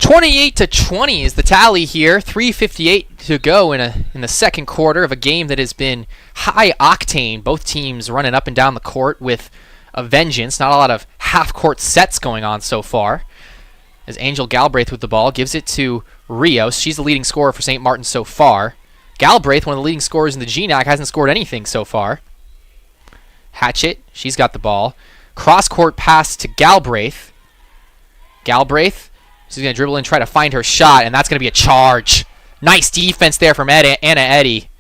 28-20 is the tally here. 3:58 to go in the second quarter of a game that has been high octane. Both teams running up and down the court with a vengeance. Not a lot of half-court sets going on so far. As Angel Galbraith with the ball gives it to Rios. She's the leading scorer for St. Martin so far. Galbraith, one of the leading scorers in the GNAC, hasn't scored anything so far. Hatchett, she's got the ball. Cross-court pass to Galbraith. Galbraith, she's going to dribble in, try to find her shot, and that's going to be a charge. Nice defense there from Anna Eddy.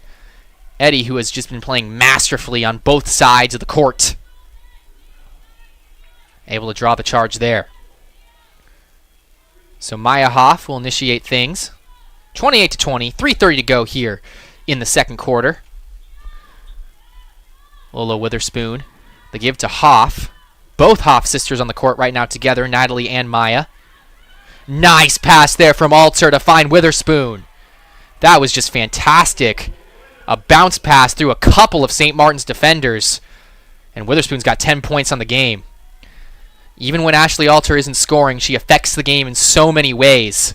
Eddy, who has just been playing masterfully on both sides of the court. Able to draw the charge there. So Maya Hoff will initiate things. 28-20, 3:30 to go here in the second quarter. Lola Witherspoon, the give to Hoff. Both Hoff sisters on the court right now together, Natalie and Maya. Nice pass there from Alter to find Witherspoon. That was just fantastic. A bounce pass through a couple of St. Martin's defenders. And Witherspoon's got 10 points on the game. Even when Ashley Alter isn't scoring, she affects the game in so many ways.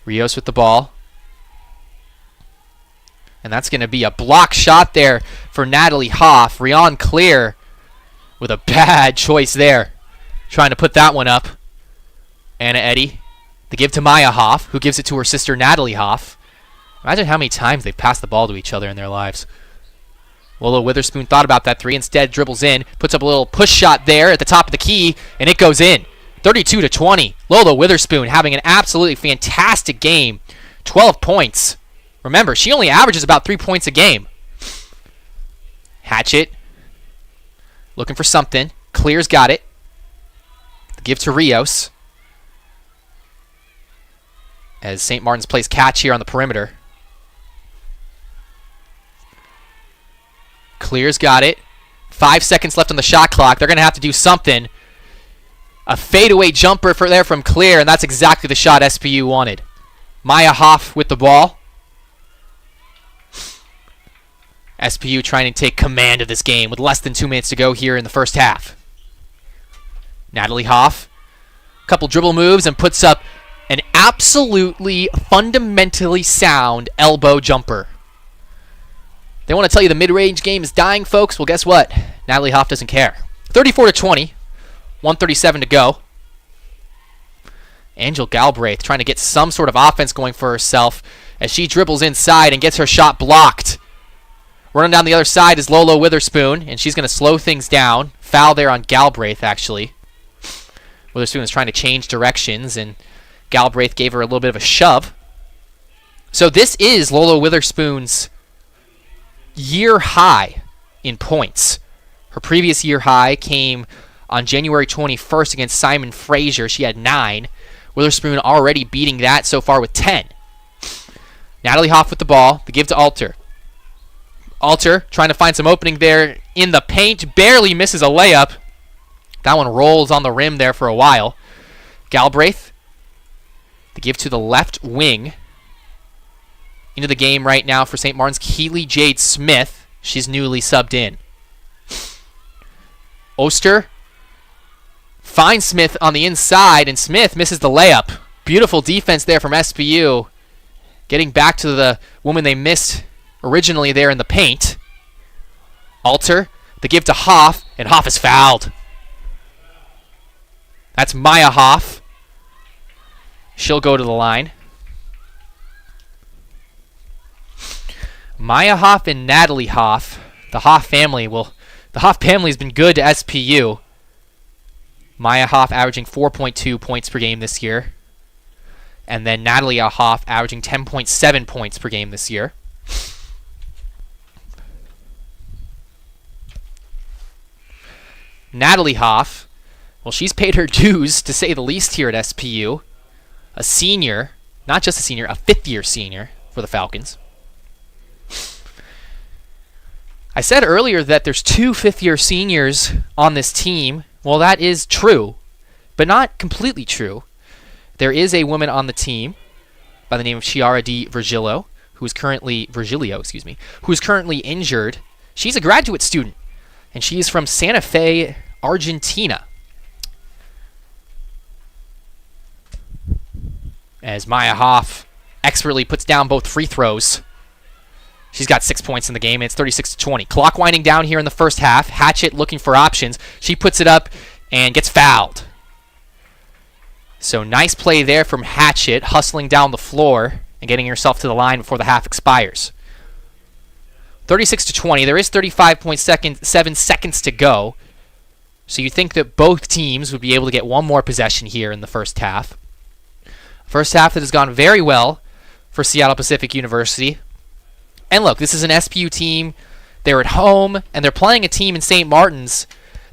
Rios with the ball. And that's going to be a block shot there for Natalie Hoff. Rion Clear with a bad choice there. Trying to put that one up. Anna Eddy. The give to Maya Hoff, who gives it to her sister Natalie Hoff. Imagine how many times they've passed the ball to each other in their lives. Lola Witherspoon thought about that three, instead dribbles in, puts up a little push shot there at the top of the key, and it goes in. 32-20. Lola Witherspoon having an absolutely fantastic game. 12 points. Remember, she only averages about 3 points a game. Hatchett. Looking for something. Clear's got it. The give to Rios. As St. Martin's plays catch here on the perimeter. Clear's got it. 5 seconds left on the shot clock. They're going to have to do something. A fadeaway jumper there from Clear, and that's exactly the shot SPU wanted. Maya Hoff with the ball. SPU trying to take command of this game with less than 2 minutes to go here in the first half. Natalie Hoff, a couple dribble moves and puts up an absolutely fundamentally sound elbow jumper. They want to tell you the mid-range game is dying, folks. Well, guess what? Natalie Hoff doesn't care. 34-20, 1:37 to go. Angel Galbraith trying to get some sort of offense going for herself as she dribbles inside and gets her shot blocked. Running down the other side is Lola Witherspoon, and she's going to slow things down. Foul there on Galbraith, actually. Witherspoon is trying to change directions, and Galbraith gave her a little bit of a shove. So this is Lola Witherspoon's year high in points. Her previous year high came on January 21st against Simon Fraser. She had 9. Witherspoon already beating that so far with 10. Natalie Hoff with the ball. The give to Alter. Alter trying to find some opening there in the paint. Barely misses a layup. That one rolls on the rim there for a while. Galbraith. The give to the left wing. Into the game right now for St. Martin's, Keely Jade Smith. She's newly subbed in. Oster finds Smith on the inside, and Smith misses the layup. Beautiful defense there from SPU. Getting back to the woman they missed originally there in the paint. Alter, the give to Hoff, and Hoff is fouled. That's Maya Hoff. She'll go to the line. Maya Hoff and Natalie Hoff. The Hoff family has been good to SPU. Maya Hoff averaging 4.2 points per game this year. And then Natalie Hoff averaging 10.7 points per game this year. Natalie Hoff, well, she's paid her dues, to say the least, here at SPU. A senior, not just a senior, a fifth-year senior for the Falcons. I said earlier that there's 2 fifth-year seniors on this team. Well, that is true, but not completely true. There is a woman on the team by the name of Chiara Di Virgilio, who is currently injured. She's a graduate student, and she is from Santa Fe, Argentina. as Maya Hoff expertly puts down both free throws. She's got 6 points in the game, and it's 36-20. Clock winding down here in the first half. Hatchet looking for options. She puts it up and gets fouled. So nice play there from Hatchet, hustling down the floor and getting herself to the line before the half expires. 36-20. There is 35.7 seconds to go. So you think that both teams would be able to get one more possession here in the first half. First half that has gone very well for Seattle Pacific University. And look, this is an SPU team. They're at home, and they're playing a team in St. Martin's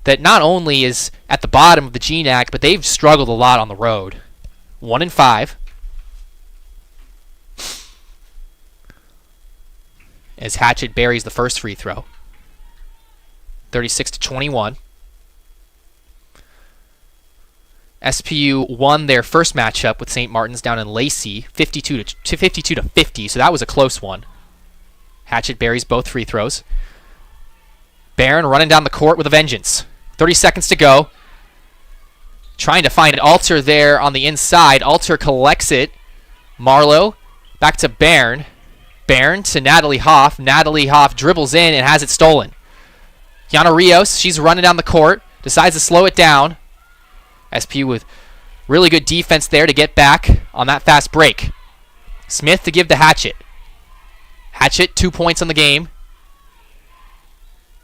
that not only is at the bottom of the GNAC, but they've struggled a lot on the road. 1-5. As Hatchet buries the first free throw. 36-21. SPU won their first matchup with St. Martin's down in Lacey, 52-50, so that was a close one. Hatchet buries both free throws. Barron running down the court with a vengeance. 30 seconds to go. Trying to find an Alter there on the inside. Alter collects it. Marlowe back to Barron. Barron to Natalie Hoff. Natalie Hoff dribbles in and has it stolen. Yana Rios, she's running down the court. Decides to slow it down. SP with really good defense there to get back on that fast break. Smith to give to Hatchet. Hatchet, 2 points on the game.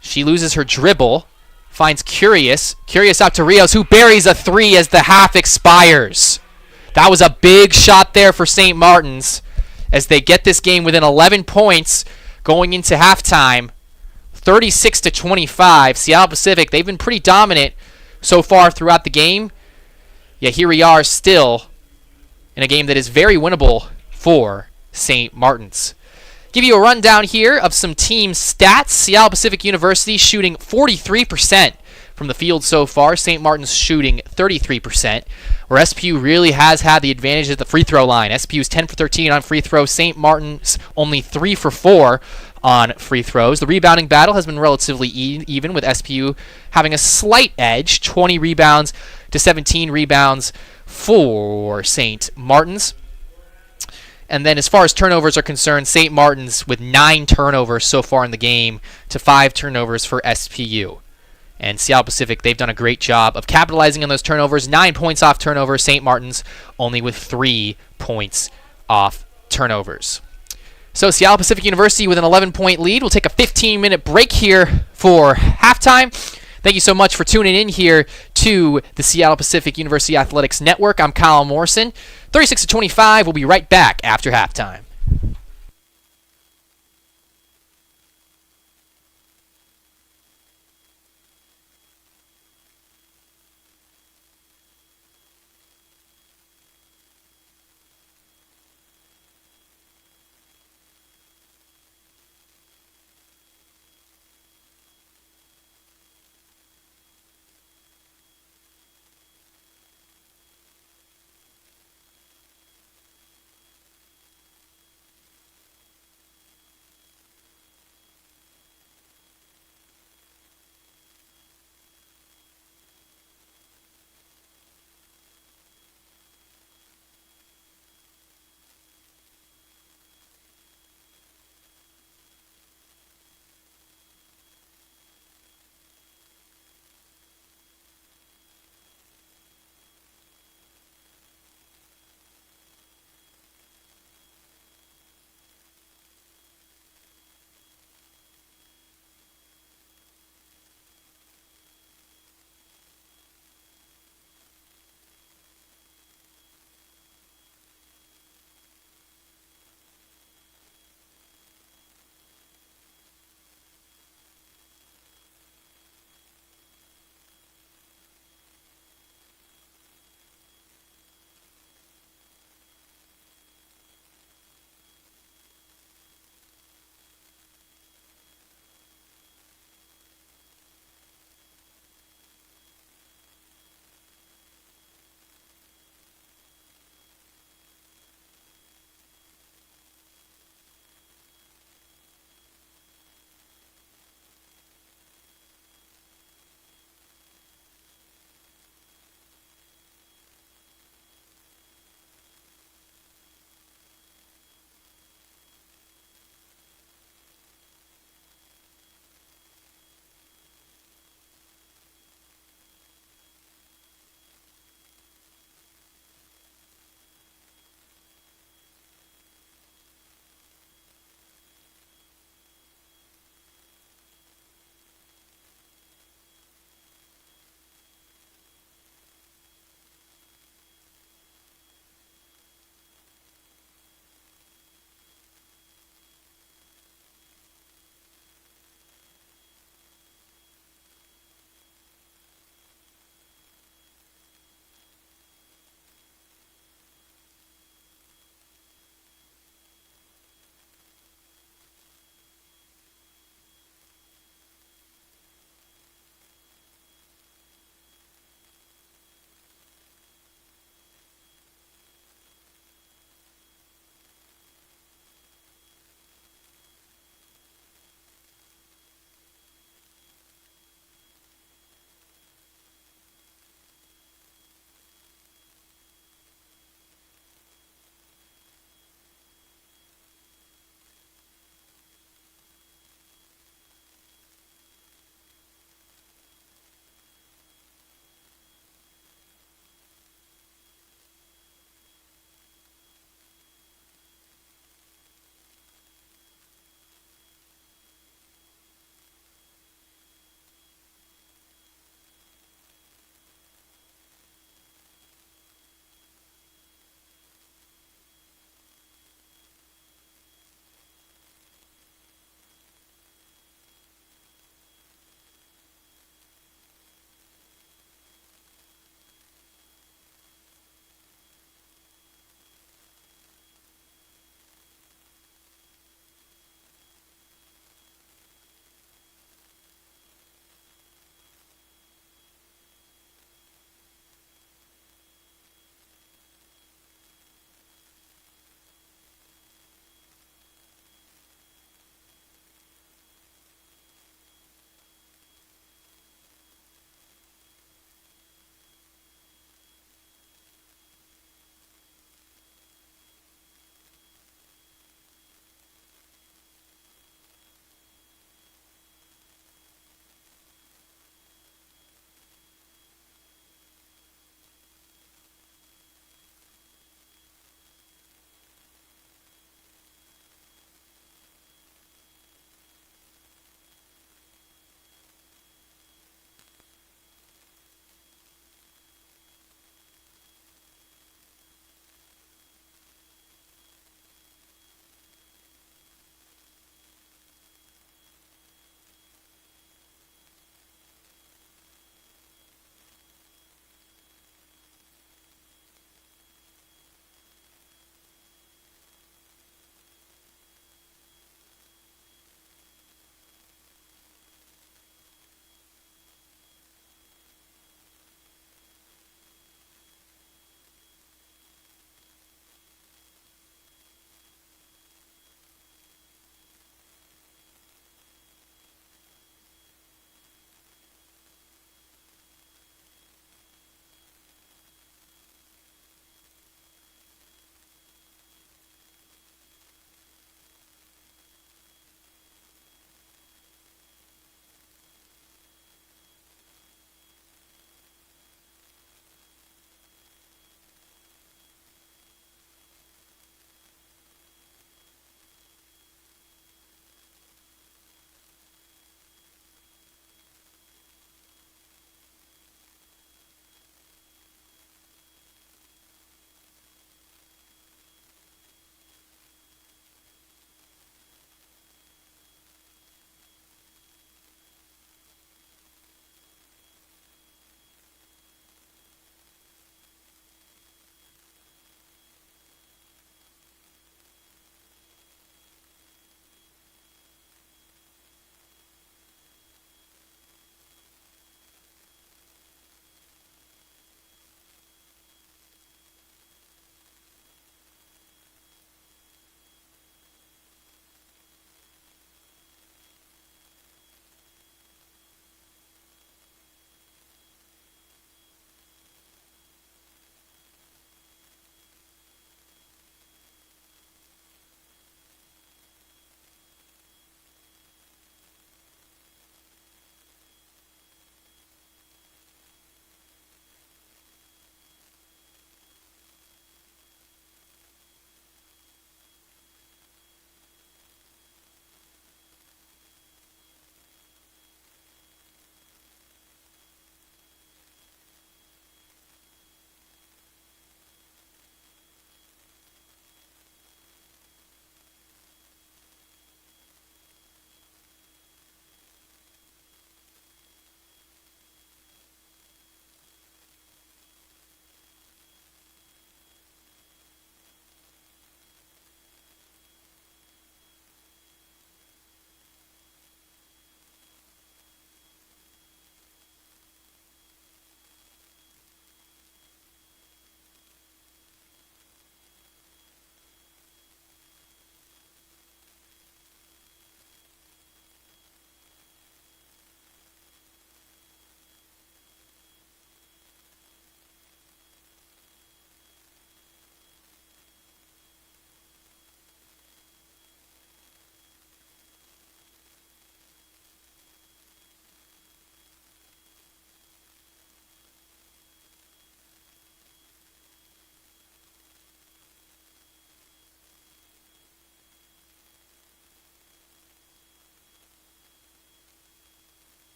She loses her dribble. Finds Curious. Curious out to Rios, who buries a three as the half expires. That was a big shot there for St. Martin's as they get this game within 11 points going into halftime. 36-25. Seattle Pacific, they've been pretty dominant so far throughout the game. Yet here we are still in a game that is very winnable for St. Martin's. Give you a rundown here of some team stats. Seattle Pacific University shooting 43% from the field so far. St. Martin's shooting 33%, where SPU really has had the advantage at the free throw line. SPU's 10 for 13 on free throws. St. Martin's only 3 for 4 on free throws. The rebounding battle has been relatively even, with SPU having a slight edge, 20 rebounds to 17 rebounds for St. Martin's. And then as far as turnovers are concerned, St. Martin's with 9 turnovers so far in the game to 5 turnovers for SPU. And Seattle Pacific, they've done a great job of capitalizing on those turnovers. 9 points off turnovers. St. Martin's only with 3 points off turnovers. So Seattle Pacific University with an 11-point lead. We'll take a 15-minute break here for halftime. Thank you so much for tuning in here to the Seattle Pacific University Athletics Network. I'm Kyle Morrison. 36-25. We'll be right back after halftime.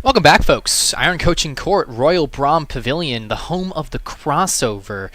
Welcome back, folks. Iron Coaching Court, Royal Brom Pavilion, the home of the crossover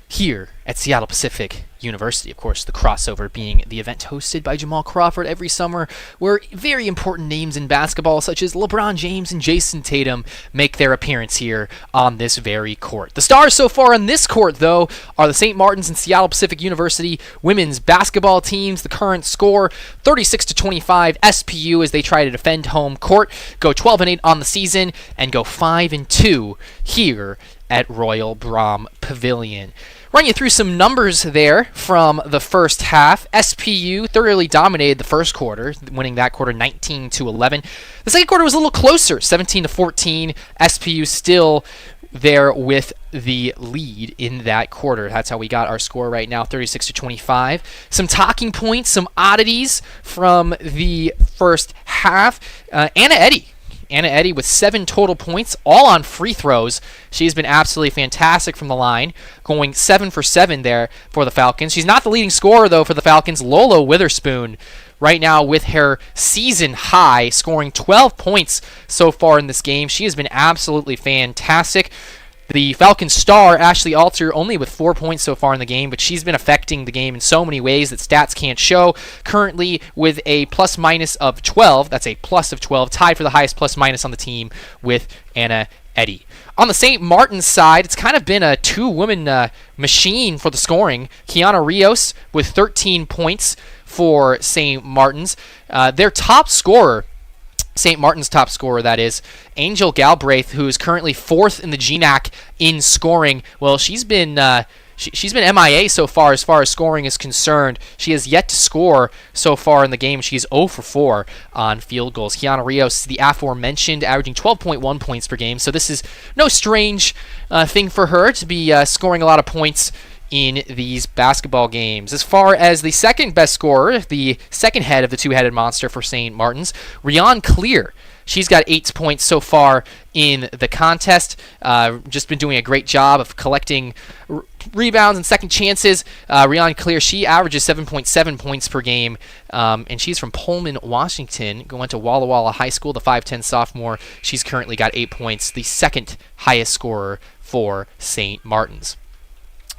here at Seattle Pacific University. Of course, the crossover being the event hosted by Jamal Crawford every summer, where very important names in basketball such as LeBron James and Jason Tatum make their appearance here on this very court. The stars so far on this court, though, are the St. Martin's and Seattle Pacific University women's basketball teams. The current score, 36-25 SPU, as they try to defend home court, go 12-8 on the season, and go 5-2 here at Royal Brom Pavilion. Run you through some numbers there from the first half. SPU thoroughly dominated the first quarter, winning that quarter 19-11. The second quarter was a little closer, 17-14. SPU still there with the lead in that quarter. That's how we got our score right now, 36-25. Some talking points, some oddities from the first half. Anna Eddy with 7 total points, all on free throws. She's been absolutely fantastic from the line, going 7 for 7 there for the Falcons. She's not the leading scorer, though, for the Falcons. Lolo Witherspoon right now with her season high, scoring 12 points so far in this game. She has been absolutely fantastic. The Falcons star, Ashley Alter, only with 4 points so far in the game, but she's been affecting the game in so many ways that stats can't show. Currently with a plus-minus of 12. That's a plus of 12, tied for the highest plus-minus on the team with Anna Eddy. On the St. Martin's side, it's kind of been a two-woman machine for the scoring. Kiana Rios with 13 points for St. Martin's. Their top scorer, St. Martin's top scorer, that is, Angel Galbraith, who is currently 4th in the GNAC in scoring. Well, she's been MIA so far as scoring is concerned. She has yet to score so far in the game. She's 0 for 4 on field goals. Kiana Rios, the aforementioned, averaging 12.1 points per game. So this is no strange thing for her to be scoring a lot of points in these basketball games. As far as the second best scorer, the second head of the two-headed monster for St. Martin's, Rian Clear. She's got 8 points so far in the contest. Just been doing a great job of collecting rebounds and second chances. Rian Clear, she averages 7.7 points per game, and she's from Pullman, Washington. Went to Walla Walla High School, the 5'10 sophomore. She's currently got 8 points, the second highest scorer for St. Martin's.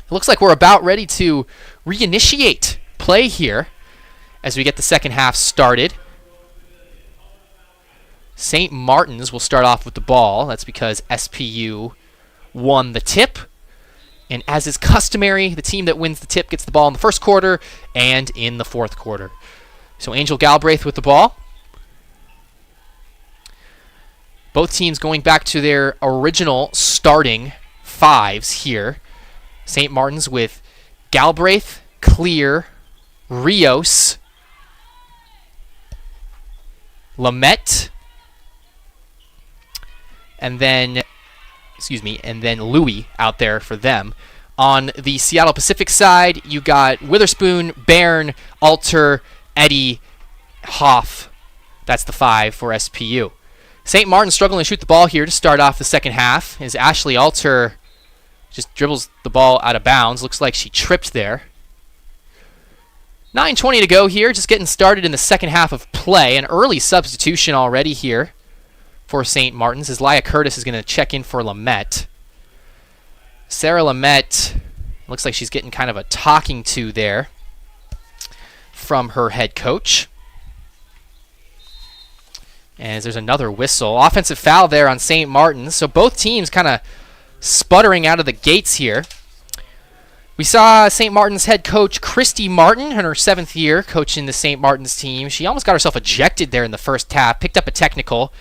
It looks like we're about ready to reinitiate play here as we get the second half started. St. Martin's will start off with the ball. That's because SPU won the tip. And as is customary, the team that wins the tip gets the ball in the first quarter and in the fourth quarter. So Angel Galbraith with the ball. Both teams going back to their original starting fives here. St. Martin's with Galbraith, Clear, Rios, Lamette, and then Louis out there for them. On the Seattle Pacific side, you got Witherspoon, Bairn, Alter, Eddy, Hoff. That's the 5 for SPU. St. Martin struggling to shoot the ball here to start off the second half as Ashley Alter just dribbles the ball out of bounds. Looks like she tripped there. 9:20 to go here, just getting started in the second half of play. An early substitution already here for St. Martin's as Laya Curtis is going to check in for Lamette. Sarah Lamette, looks like she's getting kind of a talking to there from her head coach. As there's another whistle. Offensive foul there on St. Martin's. So both teams kind of sputtering out of the gates here. We saw St. Martin's head coach Christy Martin in her 7th year coaching the St. Martin's team. She almost got herself ejected there in the first half, picked up a technical.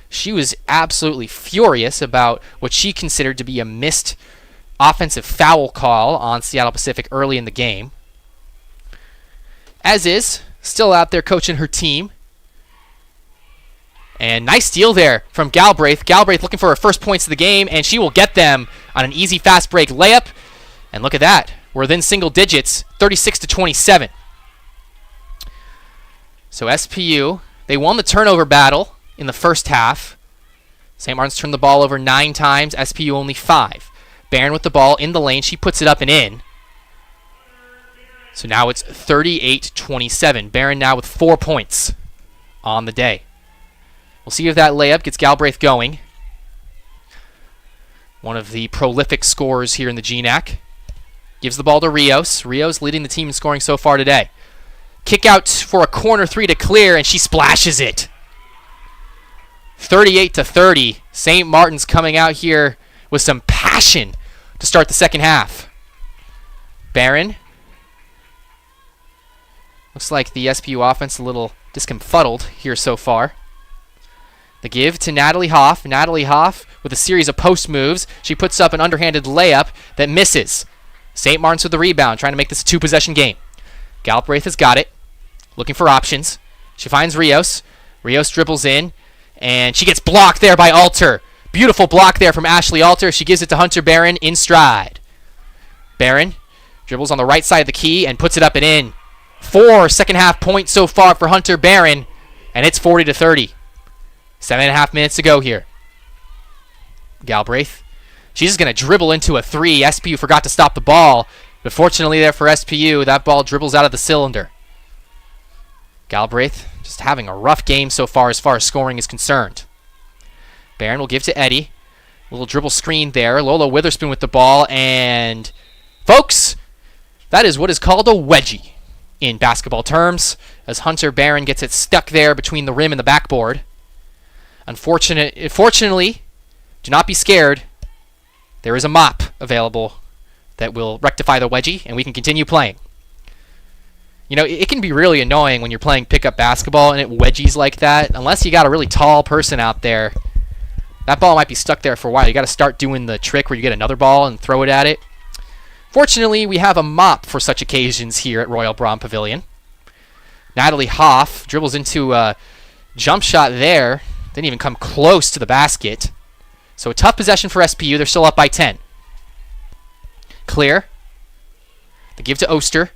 She was absolutely furious about what she considered to be a missed offensive foul call on Seattle Pacific early in the game. As is, still out there coaching her team. And nice steal there from Galbraith. Galbraith looking for her first points of the game, and she will get them on an easy fast break layup. And look at that. We're within single digits, 36-27. So SPU, they won the turnover battle in the first half. St. Martin's turned the ball over 9 times, SPU only 5. Barron with the ball in the lane. She puts it up and in. So now it's 38-27. Barron now with 4 points on the day. We'll see if that layup gets Galbraith going. One of the prolific scorers here in the GNAC. Gives the ball to Rios. Rios leading the team in scoring so far today. Kick out for a corner three to clear, and she splashes it. 38-30. St. Martin's coming out here with some passion to start the second half. Barron. Looks like the SPU offense a little discomfuddled here so far. The give to Natalie Hoff. Natalie Hoff with a series of post moves. She puts up an underhanded layup that misses. St. Martin's with the rebound, trying to make this a two-possession game. Galbraith has got it, looking for options. She finds Rios. Rios dribbles in, and she gets blocked there by Alter. Beautiful block there from Ashley Alter. She gives it to Hunter Barron in stride. Barron dribbles on the right side of the key and puts it up and in. 4 second-half points so far for Hunter Barron, and it's 40-30. 7.5 minutes to go here. Galbraith. She's just going to dribble into a three. SPU forgot to stop the ball, but fortunately there for SPU, that ball dribbles out of the cylinder. Galbraith just having a rough game so far as scoring is concerned. Barron will give to Eddie. A little dribble screen there. Lola Witherspoon with the ball, and folks, that is what is called a wedgie in basketball terms, as Hunter Barron gets it stuck there between the rim and the backboard. Fortunately, do not be scared. There is a mop available that will rectify the wedgie, and we can continue playing. You know, it can be really annoying when you're playing pickup basketball and it wedgies like that. Unless you got a really tall person out there, that ball might be stuck there for a while. You got to start doing the trick where you get another ball and throw it at it. Fortunately, we have a mop for such occasions here at Royal Braun Pavilion. Natalie Hoff dribbles into a jump shot there. Didn't even come close to the basket. So a tough possession for SPU. They're still up by 10. Clear. The give to Oster.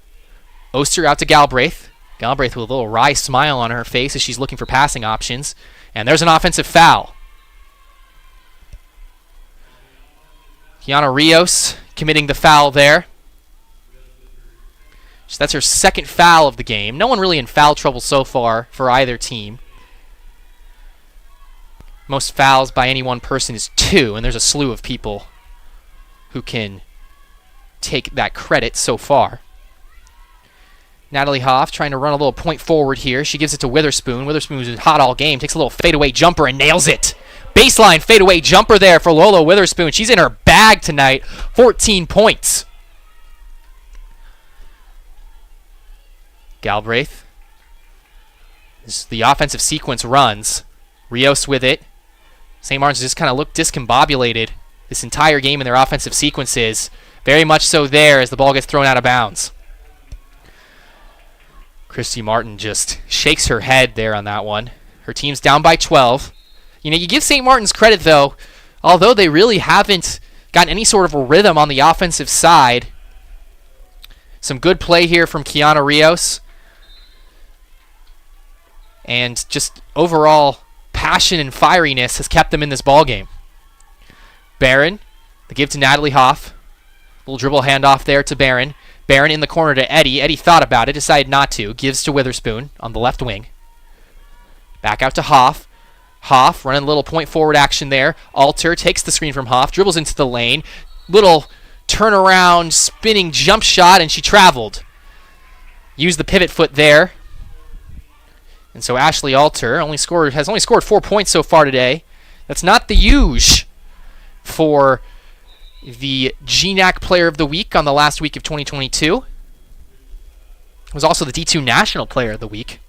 Oster out to Galbraith. Galbraith with a little wry smile on her face as she's looking for passing options. And there's an offensive foul. Kiana Rios committing the foul there. So that's her second foul of the game. No one really in foul trouble so far for either team. Most fouls by any one person is 2, and there's a slew of people who can take that credit so far. Natalie Hoff trying to run a little point forward here. She gives it to Witherspoon. Witherspoon who's hot all game. Takes a little fadeaway jumper and nails it. Baseline fadeaway jumper there for Lola Witherspoon. She's in her bag tonight. 14 points. Galbraith. As the offensive sequence runs. Rios with it. St. Martin's just kind of looked discombobulated this entire game in their offensive sequences. Very much so there as the ball gets thrown out of bounds. Christy Martin just shakes her head there on that one. Her team's down by 12. You know, you give St. Martin's credit, though, although they really haven't gotten any sort of a rhythm on the offensive side. Some good play here from Kiana Rios. And just overall passion and fieriness has kept them in this ballgame. Barron, the give to Natalie Hoff. Little dribble handoff there to Barron. Barron in the corner to Eddie. Eddie thought about it, decided not to. Gives to Witherspoon on the left wing. Back out to Hoff. Hoff running a little point forward action there. Alter takes the screen from Hoff, dribbles into the lane. Little turnaround, spinning jump shot, and she traveled. Used the pivot foot there. And so Ashley Alter has only scored 4 points so far today. That's not the huge for the GNAC Player of the Week on the last week of 2022. It was also the D2 National Player of the Week.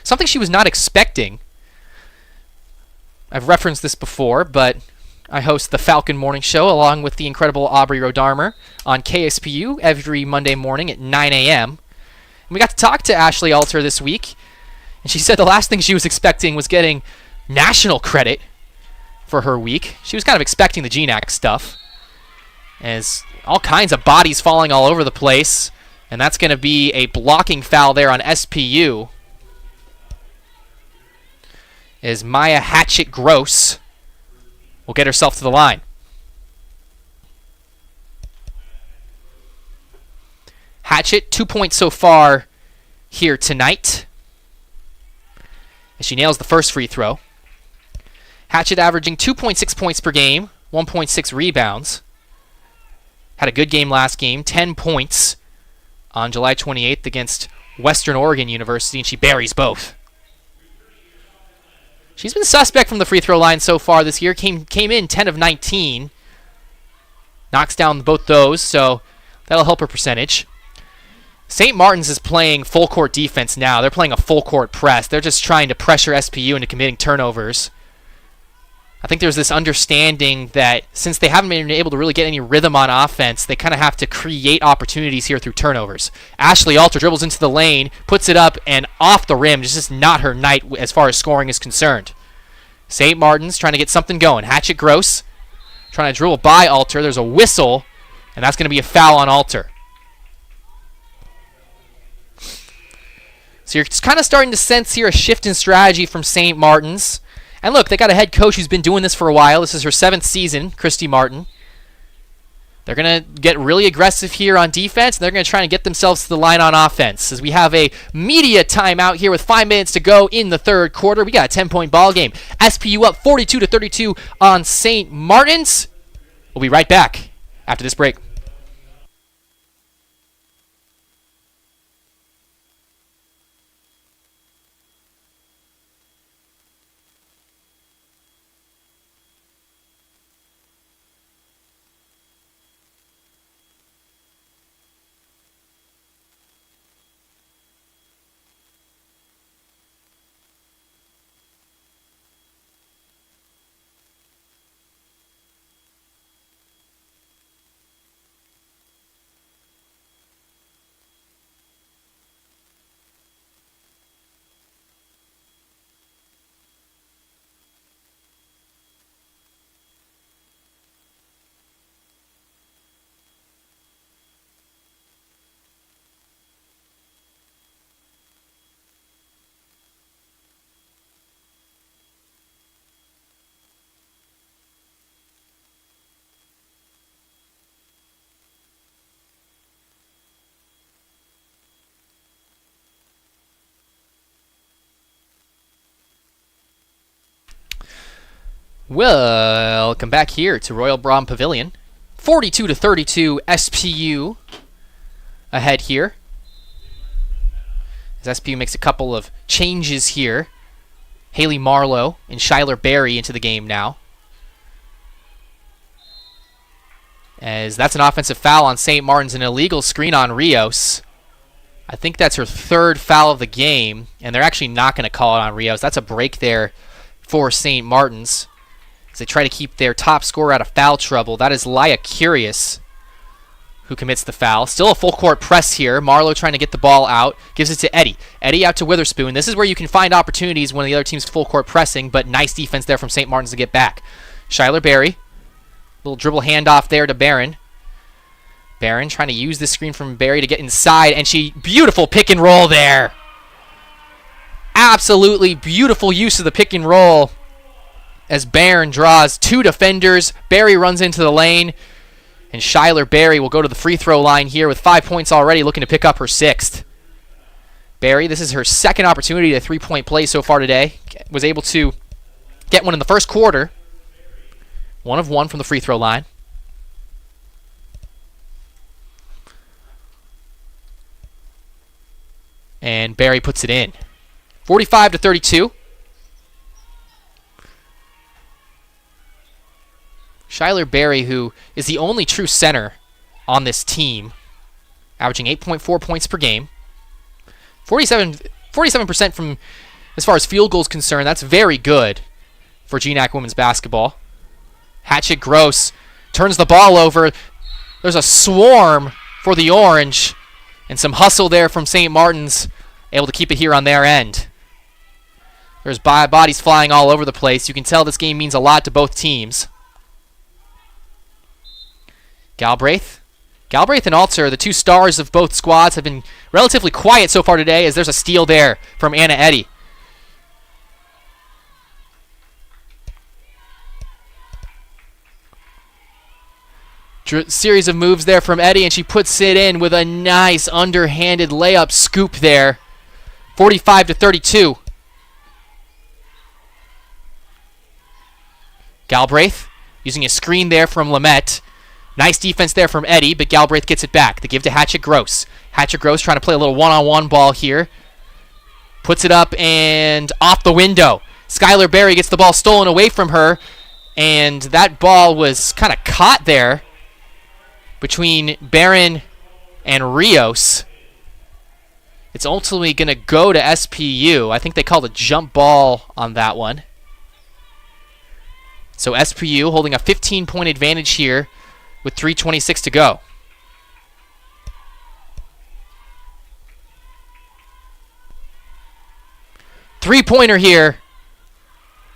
Something she was not expecting. I've referenced this before, but I host the Falcon Morning Show along with the incredible Aubrey Rodarmer on KSPU every Monday morning at 9 a.m. We got to talk to Ashley Alter this week, and she said the last thing she was expecting was getting national credit for her week. She was kind of expecting the GNAC stuff, as all kinds of bodies falling all over the place, and that's going to be a blocking foul there on SPU, as Maya Hatchet Gross will get herself to the line. Hatchet, 2 points so far here tonight. as she nails the first free throw. Hatchett averaging 2.6 points per game, 1.6 rebounds. Had a good game last game, 10 points on July 28th against Western Oregon University, and she buries both. She's been suspect from the free throw line so far this year. Came in 10 of 19. Knocks down both those, so that'll help her percentage. St. Martin's is playing full court defense now. They're playing a full court press. They're just trying to pressure SPU into committing turnovers. I think there's this understanding that since they haven't been able to really get any rhythm on offense, they kind of have to create opportunities here through turnovers. Ashley Alter dribbles into the lane, puts it up, and off the rim. It's just not her night as far as scoring is concerned. St. Martin's trying to get something going. Hatchett Gross trying to dribble by Alter. There's a whistle, and that's going to be a foul on Alter. So you're kind of starting to sense here a shift in strategy from St. Martin's. And look, they got a head coach who's been doing this for a while. This is her 7th season, Christy Martin. They're going to get really aggressive here on defense, and they're going to try and get themselves to the line on offense. As we have a media timeout here with 5 minutes to go in the third quarter. We got a 10-point ball game. SPU up 42-32 on St. Martin's. We'll be right back after this break. Welcome back here to Royal Braun Pavilion. 42-32 SPU ahead here. As SPU makes a couple of changes here. Haley Marlowe and Shyler Berry into the game now. As that's an offensive foul on St. Martin's, an illegal screen on Rios. I think that's her 3rd foul of the game, and they're actually not going to call it on Rios. That's a break there for St. Martin's, as they try to keep their top scorer out of foul trouble. That is Laia Curious who commits the foul. Still a full court press here. Marlowe trying to get the ball out. Gives it to Eddie. Eddie out to Witherspoon. This is where you can find opportunities when the other team's full court pressing, but nice defense there from St. Martin's to get back. Shyler Berry. Little dribble handoff there to Barron. Barron trying to use the screen from Berry to get inside, and beautiful pick and roll there. Absolutely beautiful use of the pick and roll as Barron draws 2 defenders. Berry runs into the lane, and Shyler Berry will go to the free throw line here with 5 points already, looking to pick up her 6th. Berry, this is her 2nd opportunity to 3-point play so far today. Was able to get one in the first quarter. 1 of 1 from the free throw line. And Berry puts it in. 45-32. Shyler Berry, who is the only true center on this team, averaging 8.4 points per game. 47% from as far as field goals concerned. That's very good for GNAC women's basketball. Hatchett Gross turns the ball over. There's a swarm for the Orange, and some hustle there from St. Martin's, able to keep it here on their end. There's bodies flying all over the place. You can tell this game means a lot to both teams. Galbraith and Alter, the 2 stars of both squads, have been relatively quiet so far today, as there's a steal there from Anna Eddy. Series of moves there from Eddy, and she puts it in with a nice underhanded layup scoop there. 45-32. Galbraith using a screen there from Lamette. Nice defense there from Eddie, but Galbraith gets it back. The give to Hatchet Gross. Hatchet Gross trying to play a little one-on-one ball here. Puts it up and off the window. Skylar Berry gets the ball stolen away from her, and that ball was kind of caught there between Barron and Rios. It's ultimately going to go to SPU. I think they called a jump ball on that one. So SPU holding a 15-point advantage here with 3:26 to go. Three-pointer here,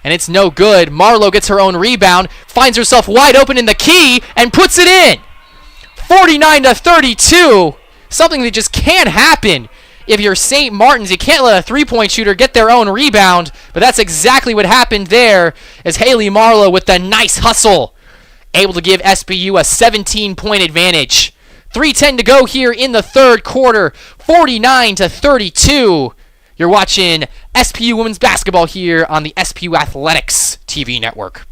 and it's no good. Marlowe gets her own rebound, finds herself wide open in the key, and puts it in. 49-32, something that just can't happen if you're St. Martin's. You can't let a three-point shooter get their own rebound, but that's exactly what happened there as Haley Marlowe with the nice hustle, able to give SPU a 17-point advantage. 3:10 to go here in the third quarter, 49-32. You're watching SPU Women's Basketball here on the SPU Athletics TV network.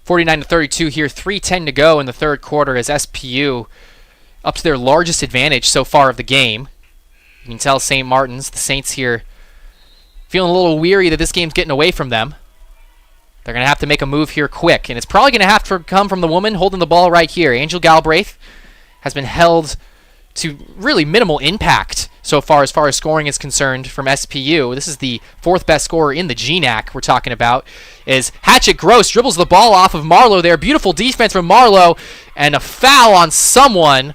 (49-32) here, 3:10 to go in the third quarter as SPU up to their largest advantage so far of the game. You can tell St. Martin's, the Saints here, feeling a little weary that this game's getting away from them. They're going to have to make a move here quick, and it's probably going to have to come from the woman holding the ball right here. Angel Galbraith has been held to really minimal impact so far as scoring is concerned from SPU. This is the fourth best scorer in the GNAC we're talking about. Is Hatchet Gross dribbles the ball off of Marlowe there. Beautiful defense from Marlowe, and a foul on someone.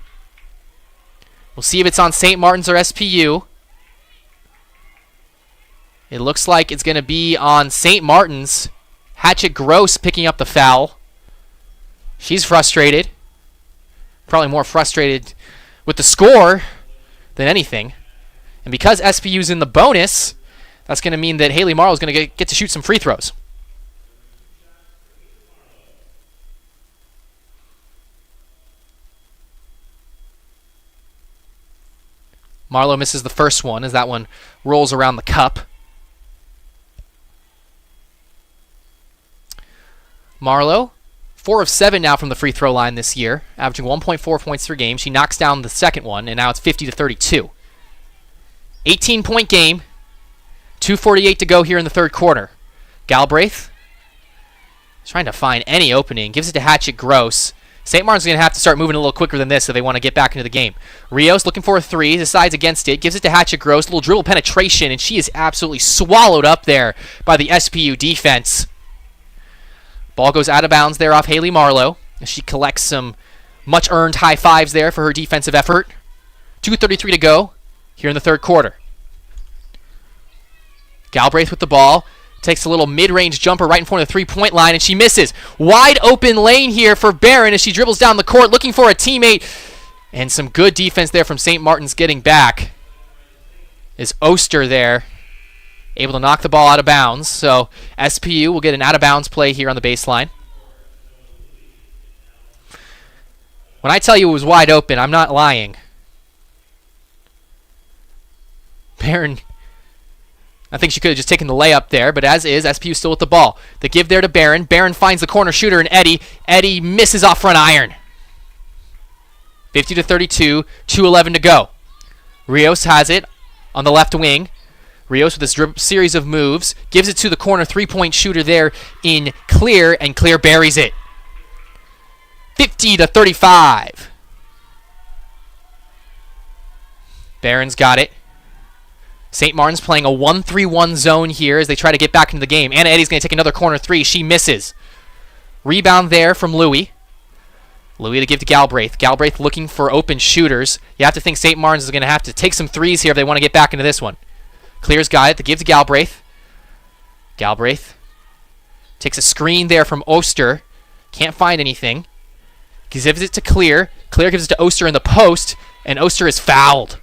We'll see if it's on St. Martin's or SPU. It looks like it's going to be on St. Martin's. Hatchet Gross picking up the foul. She's frustrated. Probably more frustrated with the score than anything. And because SPU's in the bonus, that's going to mean that Haley Marlowe is going to get to shoot some free throws. Marlowe misses the first one as that one rolls around the cup. Marlowe, 4 of 7 now from the free throw line this year, averaging 1.4 points per game. She knocks down the second one, and now it's 50-32. 18-point game, 2:48 to go here in the third quarter. Galbraith trying to find any opening, gives it to Hatchet Gross. St. Martin's going to have to start moving a little quicker than this if they want to get back into the game. Rios looking for a three, decides against it, gives it to Hatchet Gross, a little dribble penetration, and she is absolutely swallowed up there by the SPU defense. Ball goes out of bounds there off Haley Marlowe as she collects some much-earned high fives there for her defensive effort. 2:33 to go here in the third quarter. Galbraith with the ball. Takes a little mid-range jumper right in front of the three-point line, and she misses. Wide open lane here for Barron as she dribbles down the court looking for a teammate. And some good defense there from St. Martin's getting back. Is Oster there, able to knock the ball out of bounds. So SPU will get an out-of-bounds play here on the baseline. When I tell you it was wide open, I'm not lying. Barron, I think she could have just taken the layup there, but as is, SPU still with the ball. The give there to Barron. Barron finds the corner shooter in Eddie. Eddie misses off front iron. 50-32, 2:11 to go. Rios has it on the left wing. Rios with this series of moves, gives it to the corner three-point shooter there in Clear, and Clear buries it. 50-35. Barron's got it. St. Martin's playing a 1-3-1 zone here as they try to get back into the game. Anna Eddy's going to take another corner three. She misses. Rebound there from Louie. Louie to give to Galbraith. Galbraith looking for open shooters. You have to think St. Martin's is going to have to take some threes here if they want to get back into this one. Clear's got it to give to Galbraith. Galbraith takes a screen there from Oster. Can't find anything. Gives it to Clear. Clear gives it to Oster in the post, and Oster is fouled.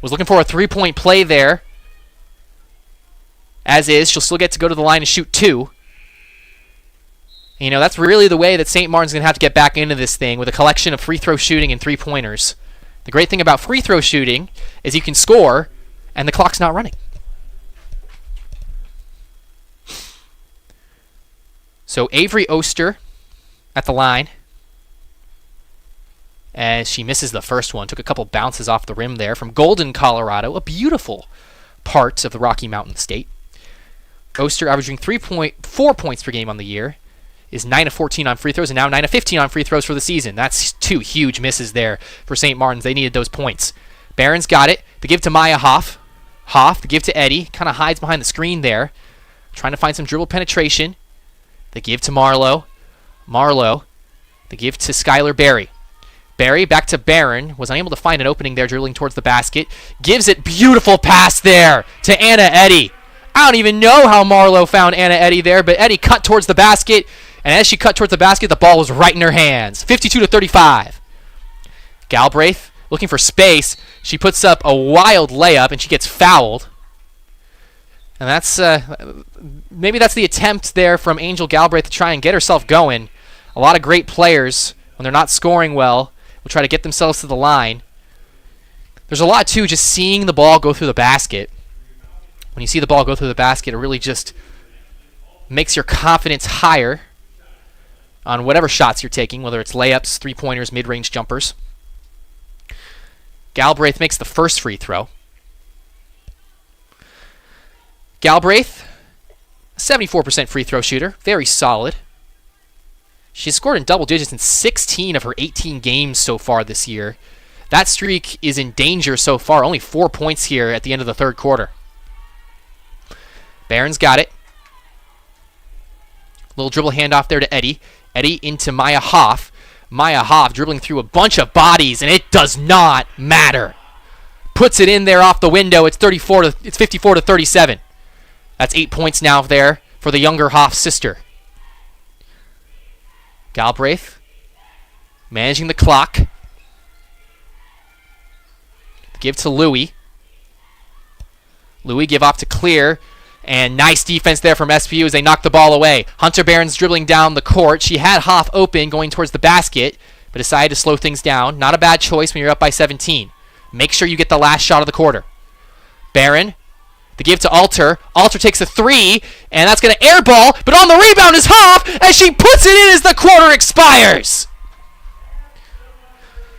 Was looking for a three-point play there. As is, she'll still get to go to the line and shoot two. You know, that's really the way that St. Martin's going to have to get back into this thing with a collection of free throw shooting and three-pointers. The great thing about free throw shooting is you can score and the clock's not running. So Avery Oster at the line as she misses the first one. Took a couple bounces off the rim there from Golden, Colorado, a beautiful part of the Rocky Mountain State. Oster averaging 4 points per game on the year, is 9 of 14 on free throws, and now 9 of 15 on free throws for the season. That's two huge misses there for St. Martin's. They needed those points. Barron's got it. To give to Maya Hoff. Hoff to give to Eddie. Kind of hides behind the screen there. Trying to find some dribble penetration. They give to Marlowe. Marlowe. They give to Skylar Berry. Berry back to Barron. Was unable to find an opening there, dribbling towards the basket. Gives it. Beautiful pass there to Anna Eddy. I don't even know how Marlowe found Anna Eddy there, but Eddy cut towards the basket. And as she cut towards the basket, the ball was right in her hands. 52-35. Galbraith looking for space. She puts up a wild layup, and she gets fouled. And that's maybe that's the attempt there from Angel Galbraith to try and get herself going. A lot of great players, when they're not scoring well, will try to get themselves to the line. There's a lot, too, just seeing the ball go through the basket. When you see the ball go through the basket, it really just makes your confidence higher on whatever shots you're taking, whether it's layups, three-pointers, mid-range jumpers. Galbraith makes the first free throw. Galbraith, 74% free throw shooter, very solid. She's scored in double digits in 16 of her 18 games so far this year. That streak is in danger so far, only 4 points here at the end of the third quarter. Barron's got it. Little dribble handoff there to Eddy. Eddy into Maya Hoff. Maya Hoff dribbling through a bunch of bodies, and it does not matter. Puts it in there off the window. It's 54-37. That's 8 points now there for the younger Hoff sister. Galbraith managing the clock. Give to Louie. Louie give off to Clear. And nice defense there from SPU as they knock the ball away. Hunter Barron's dribbling down the court. She had Hoff open going towards the basket, but decided to slow things down. Not a bad choice when you're up by 17. Make sure you get the last shot of the quarter. Barron, the give to Alter. Alter takes a three, and that's going to airball, but on the rebound is Hoff as she puts it in as the quarter expires.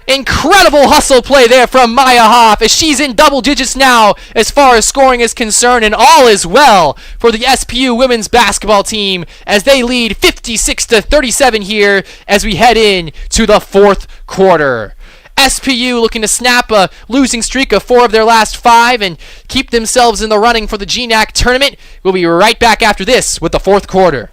Incredible hustle play there from Maya Hoff as she's in double digits now as far as scoring is concerned, and all is well for the SPU women's basketball team as they lead 56-37 here as we head in to the fourth quarter. SPU looking to snap a losing streak of 4 of their last 5 and keep themselves in the running for the GNAC tournament. We'll be right back after this with the fourth quarter.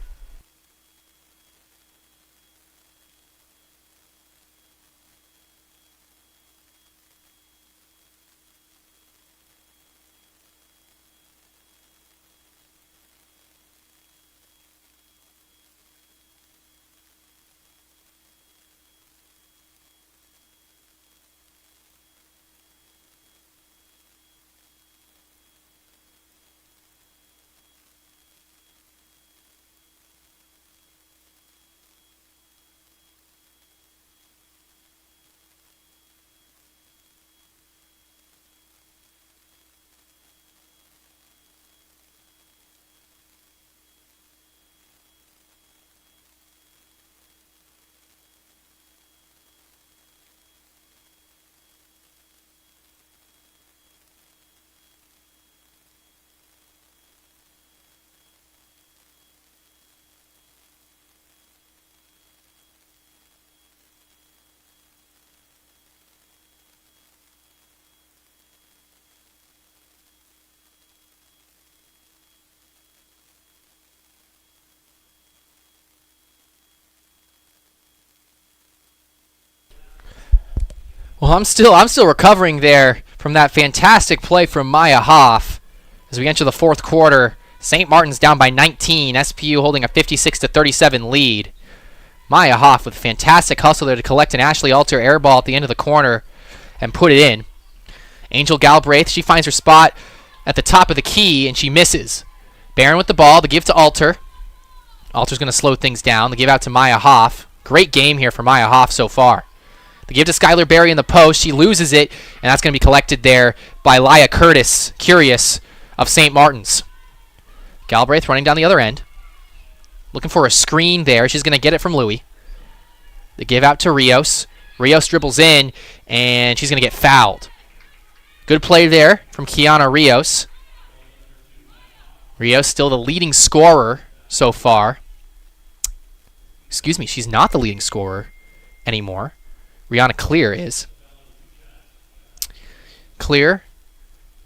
Well, I'm still recovering there from that fantastic play from Maya Hoff. As we enter the fourth quarter, St. Martin's down by 19. SPU holding a 56-37 lead. Maya Hoff with fantastic hustle there to collect an Ashley Alter air ball at the end of the corner and put it in. Angel Galbraith, she finds her spot at the top of the key and she misses. Barron with the ball, the give to Alter. Alter's going to slow things down. The give out to Maya Hoff. Great game here for Maya Hoff so far. The give to Skylar Berry in the post. She loses it, and that's going to be collected there by Laya Curious of St. Martin's. Galbraith running down the other end. Looking for a screen there. She's going to get it from Louie. The give out to Rios. Rios dribbles in, and she's going to get fouled. Good play there from Kiana Rios. Rios still the leading scorer so far. Excuse me, she's not the leading scorer anymore. Rihanna Clear is. Clear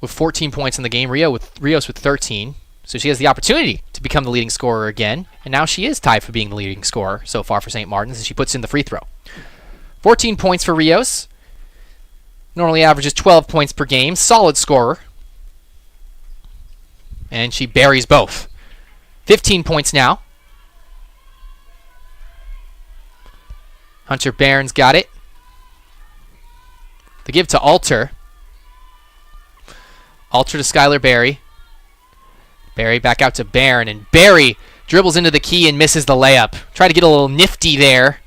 with 14 points in the game. Rios with 13. So she has the opportunity to become the leading scorer again. And now she is tied for being the leading scorer so far for St. Martin's as she puts in the free throw. 14 points for Rios. Normally averages 12 points per game. Solid scorer. And she buries both. 15 points now. Hunter Barron's got it. The give to Alter. Alter to Skylar Berry. Berry back out to Barron. And Berry dribbles into the key and misses the layup. Try to get a little nifty there.